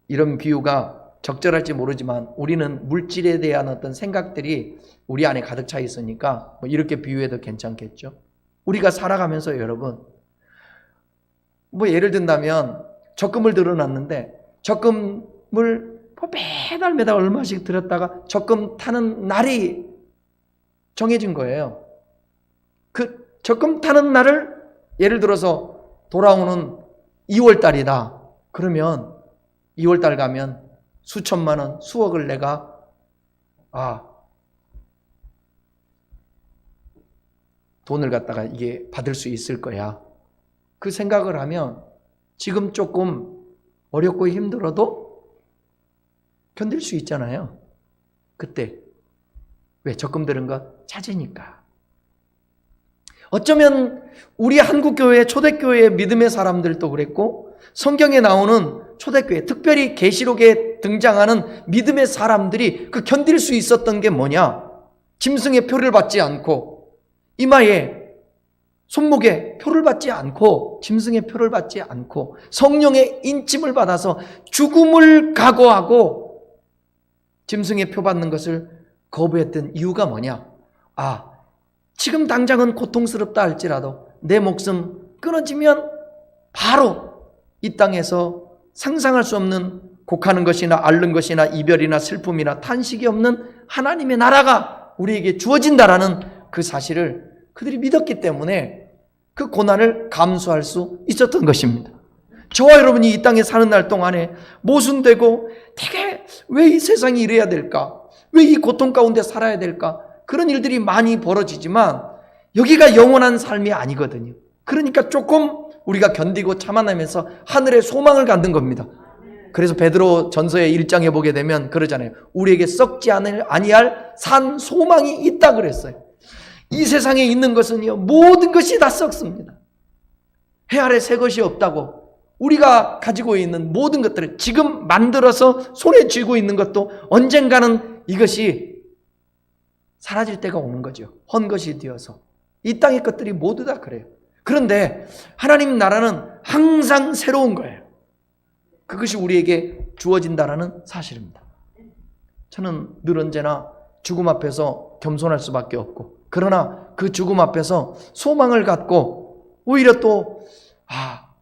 이런 비유가 적절할지 모르지만 우리는 물질에 대한 어떤 생각들이 우리 안에 가득 차 있으니까 뭐 이렇게 비유해도 괜찮겠죠. 우리가 살아가면서 여러분, 뭐 예를 든다면 적금을 들어놨는데 적금을 매달 얼마씩 들었다가 적금 타는 날이 정해진 거예요. 그 적금 타는 날을 예를 들어서 돌아오는 2월 달이다. 그러면 2월 달 가면 수천만 원, 수억을 내가 돈을 갖다가 이게 받을 수 있을 거야. 그 생각을 하면 지금 조금 어렵고 힘들어도 견딜 수 있잖아요. 그때 왜 적금 들은 거 찾으니까. 어쩌면 우리 한국교회 초대교회 믿음의 사람들도 그랬고 성경에 나오는 초대교회, 특별히 계시록에 등장하는 믿음의 사람들이 그 견딜 수 있었던 게 뭐냐? 짐승의 표를 받지 않고 이마에 손목에 표를 받지 않고 짐승의 표를 받지 않고 성령의 인침을 받아서 죽음을 각오하고 짐승의 표 받는 것을 거부했던 이유가 뭐냐? 지금 당장은 고통스럽다 할지라도 내 목숨 끊어지면 바로 이 땅에서 상상할 수 없는 곡하는 것이나 앓는 것이나 이별이나 슬픔이나 탄식이 없는 하나님의 나라가 우리에게 주어진다라는 그 사실을 그들이 믿었기 때문에 그 고난을 감수할 수 있었던 것입니다. 저와 여러분이 이 땅에 사는 날 동안에 모순되고 되게 왜 이 세상이 이래야 될까? 왜 이 고통 가운데 살아야 될까? 그런 일들이 많이 벌어지지만 여기가 영원한 삶이 아니거든요. 그러니까 조금 우리가 견디고 참아내면서 하늘의 소망을 갖는 겁니다. 그래서 베드로 전서의 1장에 보게 되면 그러잖아요. 우리에게 썩지 아니할 산 소망이 있다 그랬어요. 이 세상에 있는 것은요, 모든 것이 다 썩습니다. 해 아래 새 것이 없다고 우리가 가지고 있는 모든 것들을 지금 만들어서 손에 쥐고 있는 것도 언젠가는 이것이 사라질 때가 오는 거죠. 헛것이 되어서. 이 땅의 것들이 모두 다 그래요. 그런데 하나님 나라는 항상 새로운 거예요. 그것이 우리에게 주어진다라는 사실입니다. 저는 늘 언제나 죽음 앞에서 겸손할 수밖에 없고, 그러나 그 죽음 앞에서 소망을 갖고 오히려 또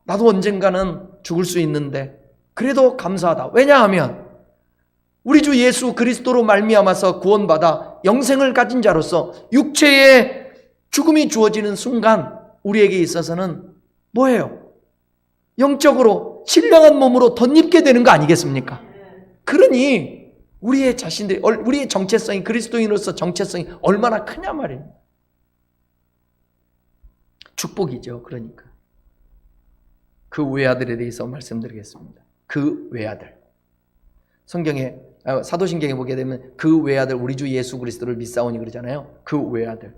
나도 언젠가는 죽을 수 있는데 그래도 감사하다. 왜냐하면 우리 주 예수 그리스도로 말미암아서 구원받아 영생을 가진 자로서 육체의 죽음이 주어지는 순간 우리에게 있어서는 뭐예요? 영적으로 신령한 몸으로 덧입게 되는 거 아니겠습니까? 그러니 우리의 자신들이, 우리의 정체성이, 그리스도인으로서 정체성이 얼마나 크냐 말입니다. 축복이죠. 그러니까 그 외아들에 대해서 말씀드리겠습니다. 그 외아들, 성경에 사도신경에 보게 되면 그 외아들, 우리 주 예수 그리스도를 믿사오니 그러잖아요. 그 외아들.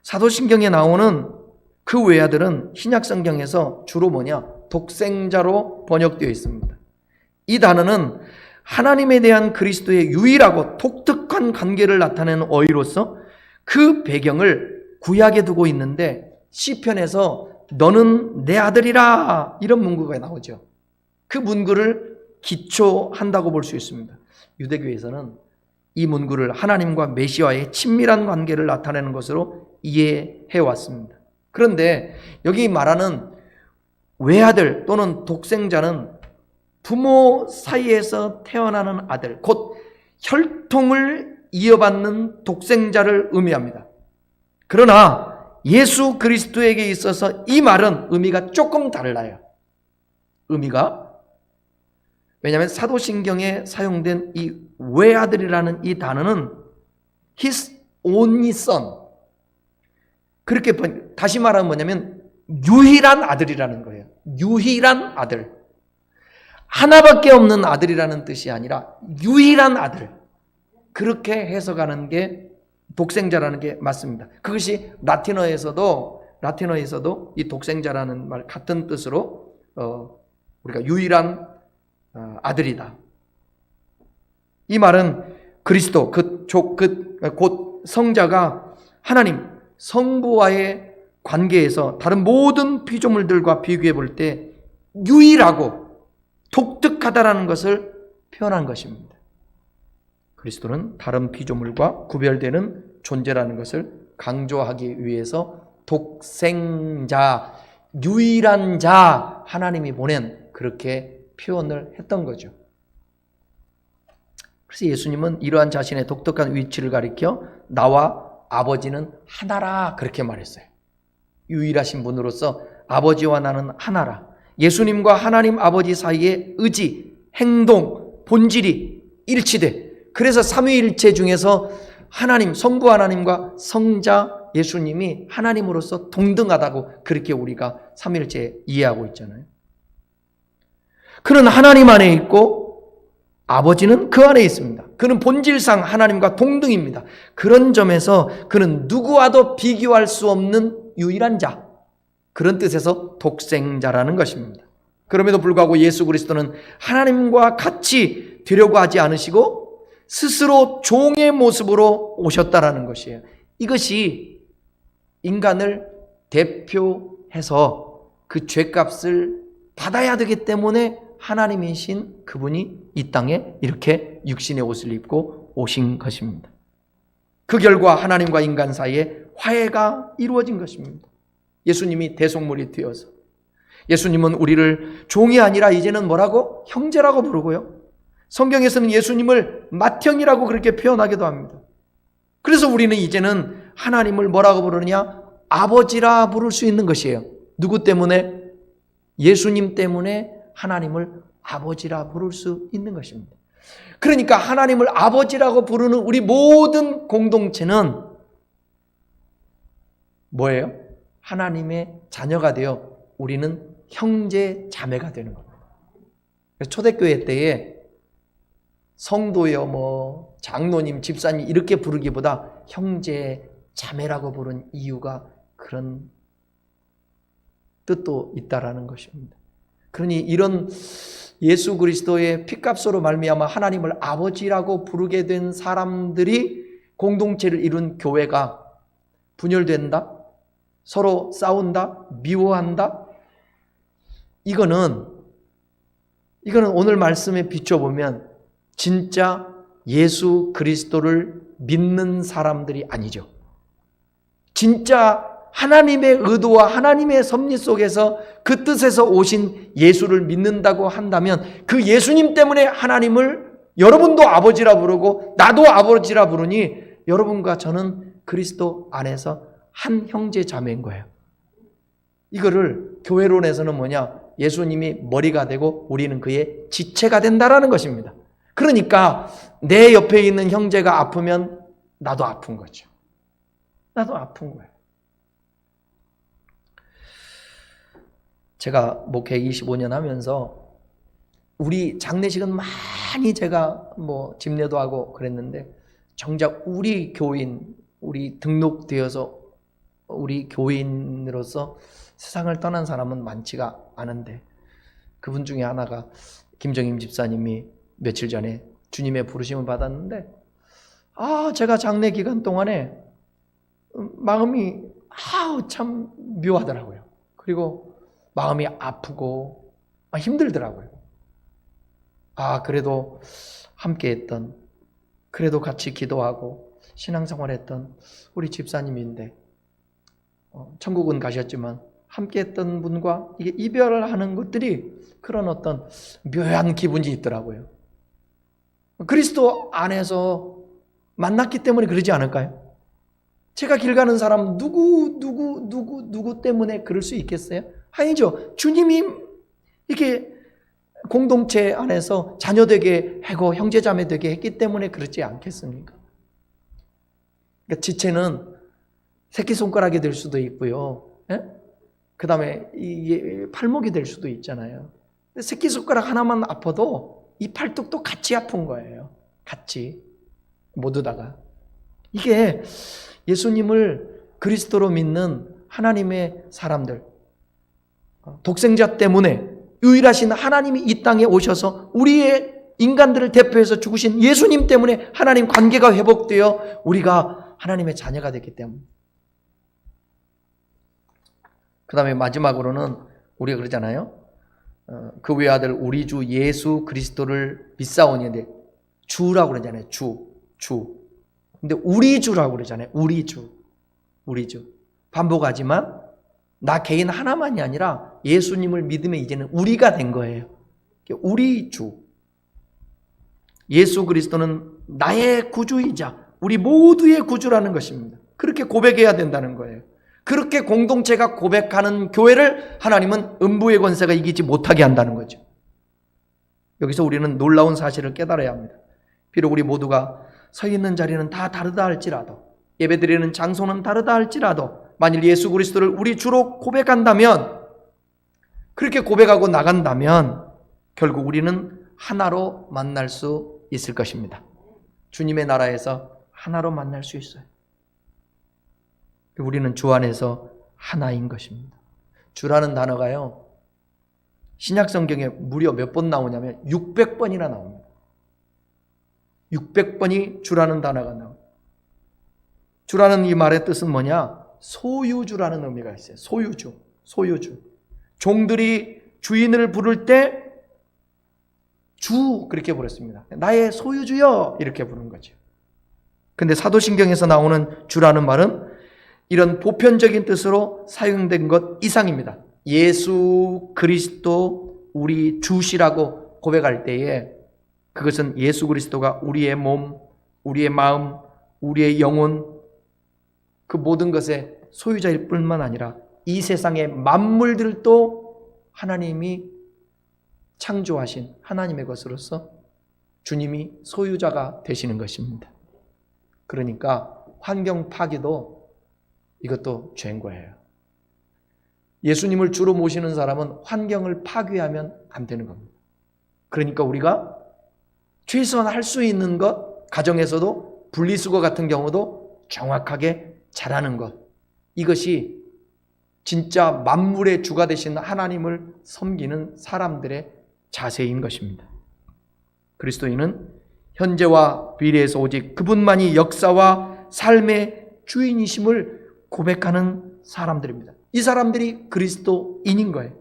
사도신경에 나오는 그 외아들은 신약성경에서 주로 뭐냐? 독생자로 번역되어 있습니다. 이 단어는 하나님에 대한 그리스도의 유일하고 독특한 관계를 나타내는 어휘로서 그 배경을 구약에 두고 있는데, 시편에서 너는 내 아들이라 이런 문구가 나오죠. 그 문구를 기초한다고 볼 수 있습니다. 유대교에서는 이 문구를 하나님과 메시아의 친밀한 관계를 나타내는 것으로 이해해 왔습니다. 그런데 여기 말하는 외아들 또는 독생자는 부모 사이에서 태어나는 아들, 곧 혈통을 이어받는 독생자를 의미합니다. 그러나 예수 그리스도에게 있어서 이 말은 의미가 조금 달라요. 왜냐하면 사도신경에 사용된 이 외아들이라는 이 단어는 his only son, 그렇게 다시 말하면 뭐냐면 유일한 아들이라는 거예요. 유일한 아들. 하나밖에 없는 아들이라는 뜻이 아니라 유일한 아들. 그렇게 해석하는 게 독생자라는 게 맞습니다. 그것이 라틴어에서도 이 독생자라는 말 같은 뜻으로 우리가 유일한 아들이다. 이 말은 그리스도, 곧 성자가 하나님, 성부와의 관계에서 다른 모든 피조물들과 비교해 볼 때 유일하고 독특하다라는 것을 표현한 것입니다. 그리스도는 다른 피조물과 구별되는 존재라는 것을 강조하기 위해서 독생자, 유일한 자, 하나님이 보낸 그렇게 표현을 했던 거죠. 그래서 예수님은 이러한 자신의 독특한 위치를 가리켜 나와 아버지는 하나라 그렇게 말했어요. 유일하신 분으로서 아버지와 나는 하나라. 예수님과 하나님 아버지 사이의 의지, 행동, 본질이 일치돼. 그래서 삼위일체 중에서 하나님, 성부 하나님과 성자 예수님이 하나님으로서 동등하다고 그렇게 우리가 삼위일체 이해하고 있잖아요. 그는 하나님 안에 있고 아버지는 그 안에 있습니다. 그는 본질상 하나님과 동등입니다. 그런 점에서 그는 누구와도 비교할 수 없는 유일한 자, 그런 뜻에서 독생자라는 것입니다. 그럼에도 불구하고 예수 그리스도는 하나님과 같이 되려고 하지 않으시고 스스로 종의 모습으로 오셨다라는 것이에요. 이것이 인간을 대표해서 그 죄값을 받아야 되기 때문에 하나님이신 그분이 이 땅에 이렇게 육신의 옷을 입고 오신 것입니다. 그 결과 하나님과 인간 사이에 화해가 이루어진 것입니다. 예수님이 대속물이 되어서, 예수님은 우리를 종이 아니라 이제는 뭐라고? 형제라고 부르고요. 성경에서는 예수님을 맏형이라고 그렇게 표현하기도 합니다. 그래서 우리는 이제는 하나님을 뭐라고 부르느냐? 아버지라 부를 수 있는 것이에요. 누구 때문에? 예수님 때문에 하나님을 아버지라 부를 수 있는 것입니다. 그러니까 하나님을 아버지라고 부르는 우리 모든 공동체는 뭐예요? 하나님의 자녀가 되어 우리는 형제 자매가 되는 겁니다. 초대교회 때에 성도여 장로님, 집사님 이렇게 부르기보다 형제 자매라고 부른 이유가 그런 뜻도 있다라는 것입니다. 그러니 이런 예수 그리스도의 피값으로 말미암아 하나님을 아버지라고 부르게 된 사람들이 공동체를 이룬 교회가 분열된다? 서로 싸운다? 미워한다? 이거는 오늘 말씀에 비춰보면 진짜 예수 그리스도를 믿는 사람들이 아니죠. 진짜 하나님의 의도와 하나님의 섭리 속에서 그 뜻에서 오신 예수를 믿는다고 한다면 그 예수님 때문에 하나님을 여러분도 아버지라 부르고 나도 아버지라 부르니 여러분과 저는 그리스도 안에서 한 형제 자매인 거예요. 이거를 교회론에서는 뭐냐? 예수님이 머리가 되고 우리는 그의 지체가 된다라는 것입니다. 그러니까 내 옆에 있는 형제가 아프면 나도 아픈 거죠. 나도 아픈 거예요. 제가 목회 25년 하면서 우리 장례식은 많이 제가 집례도 하고 그랬는데 정작 우리 교인, 우리 등록되어서 우리 교인으로서 세상을 떠난 사람은 많지가 않은데 그분 중에 하나가 김정임 집사님이 며칠 전에 주님의 부르심을 받았는데 제가 장례 기간 동안에 마음이 참 묘하더라고요. 그리고 마음이 아프고 힘들더라고요. 그래도 함께했던, 그래도 같이 기도하고 신앙생활했던 우리 집사님인데 천국은 가셨지만 함께했던 분과 이게 이별을 하는 것들이 그런 어떤 묘한 기분이 있더라고요. 그리스도 안에서 만났기 때문에 그러지 않을까요? 제가 길 가는 사람 누구 때문에 그럴 수 있겠어요? 아니죠. 주님이 이렇게 공동체 안에서 자녀 되게 하고 형제자매 되게 했기 때문에 그렇지 않겠습니까? 그러니까 지체는 새끼손가락이 될 수도 있고요. 그 다음에 이게 팔목이 될 수도 있잖아요. 새끼손가락 하나만 아파도 이 팔뚝도 같이 아픈 거예요. 같이. 모두 다가. 이게 예수님을 그리스도로 믿는 하나님의 사람들, 독생자 때문에 유일하신 하나님이 이 땅에 오셔서 우리의 인간들을 대표해서 죽으신 예수님 때문에 하나님 관계가 회복되어 우리가 하나님의 자녀가 됐기 때문에. 그 다음에 마지막으로는 우리가 그러잖아요. 그 외아들 우리 주 예수 그리스도를 믿사오니 주라고 그러잖아요. 주. 근데 우리 주라고 그러잖아요. 우리 주. 반복하지만 나 개인 하나만이 아니라 예수님을 믿으면 이제는 우리가 된 거예요. 우리 주. 예수 그리스도는 나의 구주이자 우리 모두의 구주라는 것입니다. 그렇게 고백해야 된다는 거예요. 그렇게 공동체가 고백하는 교회를 하나님은 음부의 권세가 이기지 못하게 한다는 거죠. 여기서 우리는 놀라운 사실을 깨달아야 합니다. 비록 우리 모두가 서 있는 자리는 다 다르다 할지라도, 예배드리는 장소는 다르다 할지라도, 만일 예수 그리스도를 우리 주로 고백한다면, 그렇게 고백하고 나간다면 결국 우리는 하나로 만날 수 있을 것입니다. 주님의 나라에서 하나로 만날 수 있어요. 우리는 주 안에서 하나인 것입니다. 주라는 단어가요, 신약 성경에 무려 몇 번 나오냐면 600번이나 나옵니다. 600번이 주라는 단어가 나옵니다. 주라는 이 말의 뜻은 뭐냐? 소유주라는 의미가 있어요. 소유주. 종들이 주인을 부를 때 주 그렇게 부르습니다. 나의 소유주여 이렇게 부르는 거죠. 근데 사도신경에서 나오는 주라는 말은 이런 보편적인 뜻으로 사용된 것 이상입니다. 예수 그리스도 우리 주시라고 고백할 때에 그것은 예수 그리스도가 우리의 몸, 우리의 마음, 우리의 영혼, 그 모든 것의 소유자일 뿐만 아니라 이 세상의 만물들도 하나님이 창조하신 하나님의 것으로서 주님이 소유자가 되시는 것입니다. 그러니까 환경 파괴도 이것도 죄인 거예요. 예수님을 주로 모시는 사람은 환경을 파괴하면 안 되는 겁니다. 그러니까 우리가 최소한 할 수 있는 것, 가정에서도 분리수거 같은 경우도 정확하게 잘하는 것, 이것이 진짜 만물의 주가 되신 하나님을 섬기는 사람들의 자세인 것입니다. 그리스도인은 현재와 미래에서 오직 그분만이 역사와 삶의 주인이심을 고백하는 사람들입니다. 이 사람들이 그리스도인인 거예요.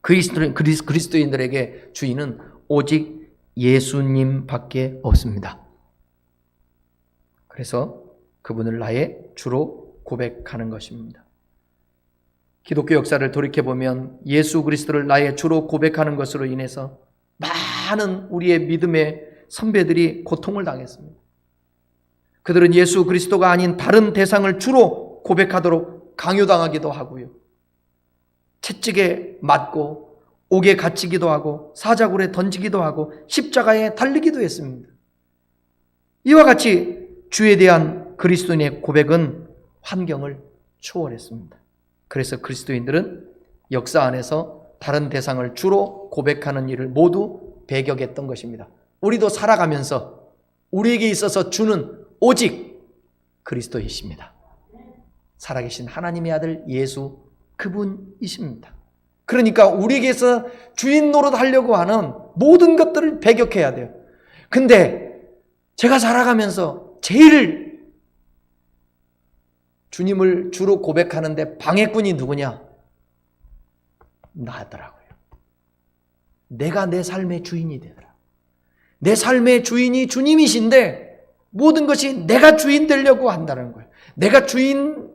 그리스도인들에게 주인은 오직 예수님밖에 없습니다. 그래서 그분을 나의 주로 고백하는 것입니다. 기독교 역사를 돌이켜보면 예수 그리스도를 나의 주로 고백하는 것으로 인해서 많은 우리의 믿음의 선배들이 고통을 당했습니다. 그들은 예수 그리스도가 아닌 다른 대상을 주로 고백하도록 강요당하기도 하고요. 채찍에 맞고 옥에 갇히기도 하고 사자굴에 던지기도 하고 십자가에 달리기도 했습니다. 이와 같이 주에 대한 그리스도인의 고백은 환경을 초월했습니다. 그래서 그리스도인들은 역사 안에서 다른 대상을 주로 고백하는 일을 모두 배격했던 것입니다. 우리도 살아가면서 우리에게 있어서 주는 오직 그리스도이십니다. 살아계신 하나님의 아들 예수 그분이십니다. 그러니까 우리에게서 주인 노릇하려고 하는 모든 것들을 배격해야 돼요. 근데 제가 살아가면서 제일 주님을 주로 고백하는데 방해꾼이 누구냐? 나더라고요. 내가 내 삶의 주인이 되더라. 내 삶의 주인이 주님이신데 모든 것이 내가 주인 되려고 한다는 거예요. 내가 주인이라고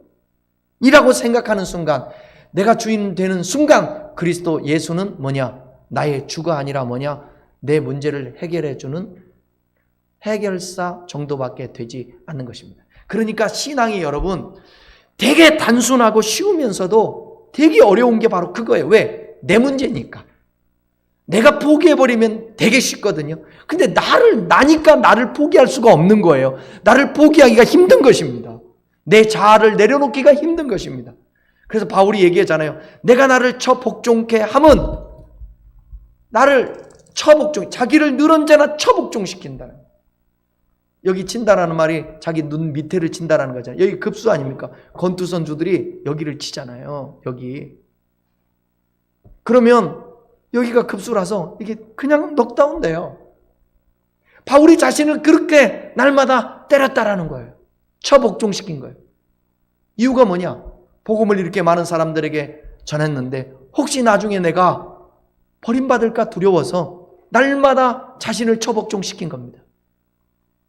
생각하는 순간, 내가 주인 되는 순간 그리스도 예수는 뭐냐? 나의 주가 아니라 뭐냐? 내 문제를 해결해 주는 해결사 정도밖에 되지 않는 것입니다. 그러니까 신앙이 여러분 되게 단순하고 쉬우면서도 되게 어려운 게 바로 그거예요. 왜? 내 문제니까. 내가 포기해버리면 되게 쉽거든요. 근데 나니까 나를 포기할 수가 없는 거예요. 나를 포기하기가 힘든 것입니다. 내 자아를 내려놓기가 힘든 것입니다. 그래서 바울이 얘기하잖아요. 내가 나를 처복종케 함은 나를 자기를 늘 언제나 처복종시킨다는 거예요. 여기 친다라는 말이 자기 눈 밑에를 친다라는 거잖아요. 여기 급수 아닙니까? 권투 선수들이 여기를 치잖아요. 여기. 그러면 여기가 급수라서 이게 그냥 넉다운돼요. 바울이 자신을 그렇게 날마다 때렸다라는 거예요. 처복종시킨 거예요. 이유가 뭐냐? 복음을 이렇게 많은 사람들에게 전했는데 혹시 나중에 내가 버림받을까 두려워서 날마다 자신을 처복종시킨 겁니다.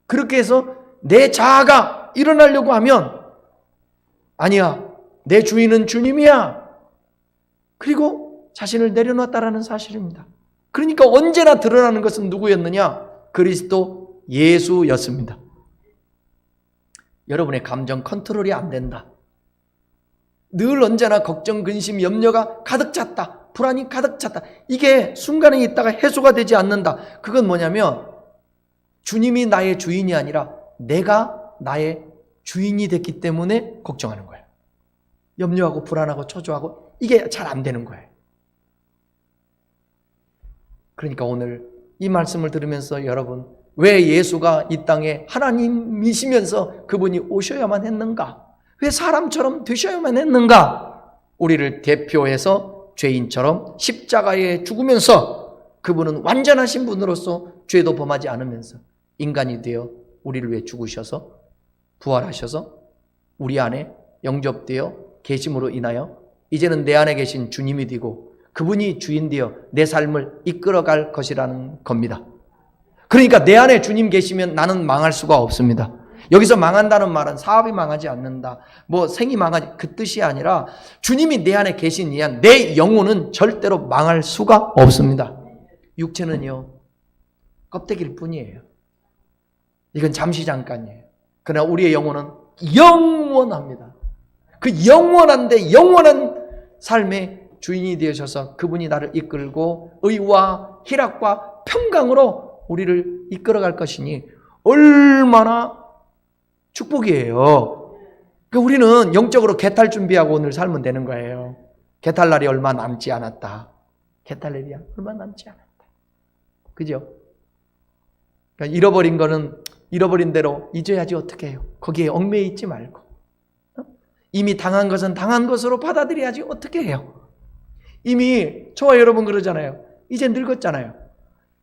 그렇게 해서 내 자아가 일어나려고 하면 아니야, 내 주인은 주님이야. 그리고 자신을 내려놨다라는 사실입니다. 그러니까 언제나 드러나는 것은 누구였느냐? 그리스도 예수였습니다. 여러분의 감정 컨트롤이 안 된다. 늘 언제나 걱정, 근심, 염려가 가득 찼다. 불안이 가득 찼다. 이게 순간에 있다가 해소가 되지 않는다. 그건 뭐냐면 주님이 나의 주인이 아니라 내가 나의 주인이 됐기 때문에 걱정하는 거예요. 염려하고 불안하고 초조하고 이게 잘 안 되는 거예요. 그러니까 오늘 이 말씀을 들으면서 여러분, 왜 예수가 이 땅에 하나님이시면서 그분이 오셔야만 했는가? 왜 사람처럼 되셔야만 했는가? 우리를 대표해서 죄인처럼 십자가에 죽으면서 그분은 완전하신 분으로서 죄도 범하지 않으면서 인간이 되어 우리를 위해 죽으셔서 부활하셔서 우리 안에 영접되어 계심으로 인하여 이제는 내 안에 계신 주님이 되고 그분이 주인 되어 내 삶을 이끌어갈 것이라는 겁니다. 그러니까 내 안에 주님 계시면 나는 망할 수가 없습니다. 여기서 망한다는 말은 사업이 망하지 않는다, 생이 망하지, 그 뜻이 아니라 주님이 내 안에 계신 이한 내 영혼은 절대로 망할 수가 없습니다. 육체는요, 껍데기일 뿐이에요. 이건 잠시 잠깐이에요. 그러나 우리의 영혼은 영원합니다. 그 영원한데 영원한 삶의 주인이 되셔서 그분이 나를 이끌고 의와 희락과 평강으로 우리를 이끌어갈 것이니 얼마나 축복이에요. 그러니까 우리는 영적으로 개탈 준비하고 오늘 살면 되는 거예요. 개탈 날이 얼마 남지 않았다. 개탈 날이 얼마 남지 않았다. 그죠? 그러니까 잃어버린 거는 잃어버린 대로 잊어야지 어떻게 해요. 거기에 얽매여 있지 말고 이미 당한 것은 당한 것으로 받아들여야지 어떻게 해요. 이미 저와 여러분 그러잖아요. 이제 늙었잖아요.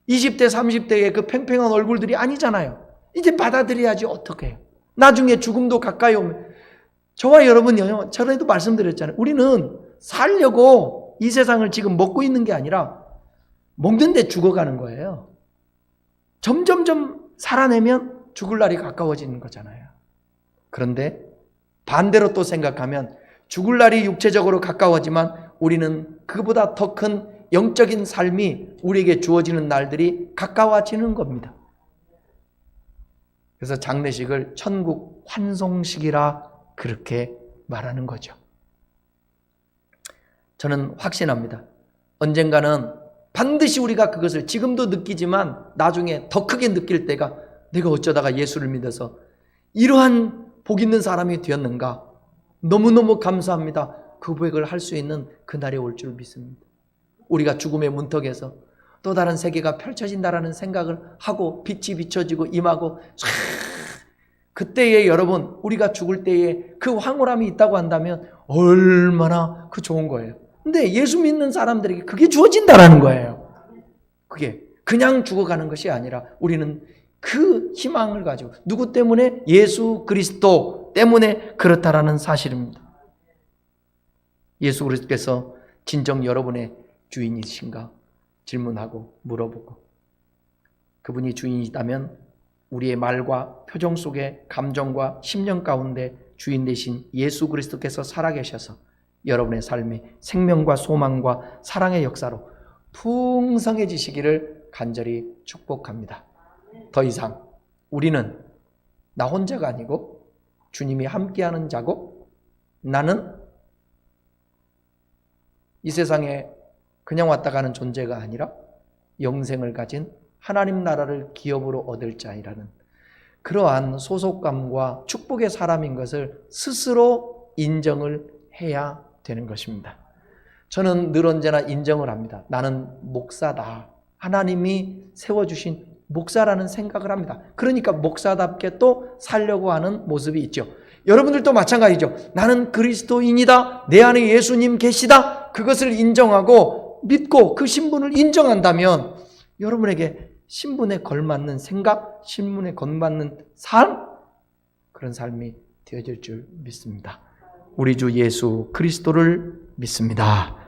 20대 30대의 그 팽팽한 얼굴들이 아니잖아요. 이제 받아들여야지 어떻게 해요. 나중에 죽음도 가까이 오면 저와 여러분요, 전에도 말씀드렸잖아요. 우리는 살려고 이 세상을 지금 먹고 있는 게 아니라 먹는데 죽어가는 거예요. 점점점 살아내면 죽을 날이 가까워지는 거잖아요. 그런데 반대로 또 생각하면 죽을 날이 육체적으로 가까워지만 우리는 그보다 더 큰 영적인 삶이 우리에게 주어지는 날들이 가까워지는 겁니다. 그래서 장례식을 천국 환송식이라 그렇게 말하는 거죠. 저는 확신합니다. 언젠가는 반드시 우리가 그것을 지금도 느끼지만 나중에 더 크게 느낄 때가 내가 어쩌다가 예수를 믿어서 이러한 복 있는 사람이 되었는가. 너무너무 감사합니다. 그 고백을 할 수 있는 그날이 올 줄 믿습니다. 우리가 죽음의 문턱에서 또 다른 세계가 펼쳐진다라는 생각을 하고 빛이 비춰지고 임하고 그때에 여러분 우리가 죽을 때에 그 황홀함이 있다고 한다면 얼마나 그 좋은 거예요. 근데 예수 믿는 사람들에게 그게 주어진다라는 거예요. 그게 그냥 죽어가는 것이 아니라 우리는 그 희망을 가지고 누구 때문에? 예수 그리스도 때문에 그렇다라는 사실입니다. 예수 그리스도께서 진정 여러분의 주인이신가 질문하고 물어보고 그분이 주인이다면 우리의 말과 표정 속에 감정과 심령 가운데 주인 되신 예수 그리스도께서 살아계셔서 여러분의 삶이 생명과 소망과 사랑의 역사로 풍성해지시기를 간절히 축복합니다. 더 이상 우리는 나 혼자가 아니고 주님이 함께하는 자고 나는 이 세상에 그냥 왔다 가는 존재가 아니라 영생을 가진 하나님 나라를 기업으로 얻을 자이라는 그러한 소속감과 축복의 사람인 것을 스스로 인정을 해야 되는 것입니다. 저는 늘 언제나 인정을 합니다. 나는 목사다. 하나님이 세워주신 목사라는 생각을 합니다. 그러니까 목사답게 또 살려고 하는 모습이 있죠. 여러분들도 마찬가지죠. 나는 그리스도인이다. 내 안에 예수님 계시다. 그것을 인정하고 믿고 그 신분을 인정한다면 여러분에게 신분에 걸맞는 생각, 신분에 걸맞는 삶, 그런 삶이 되어질 줄 믿습니다. 우리 주 예수 그리스도를 믿습니다.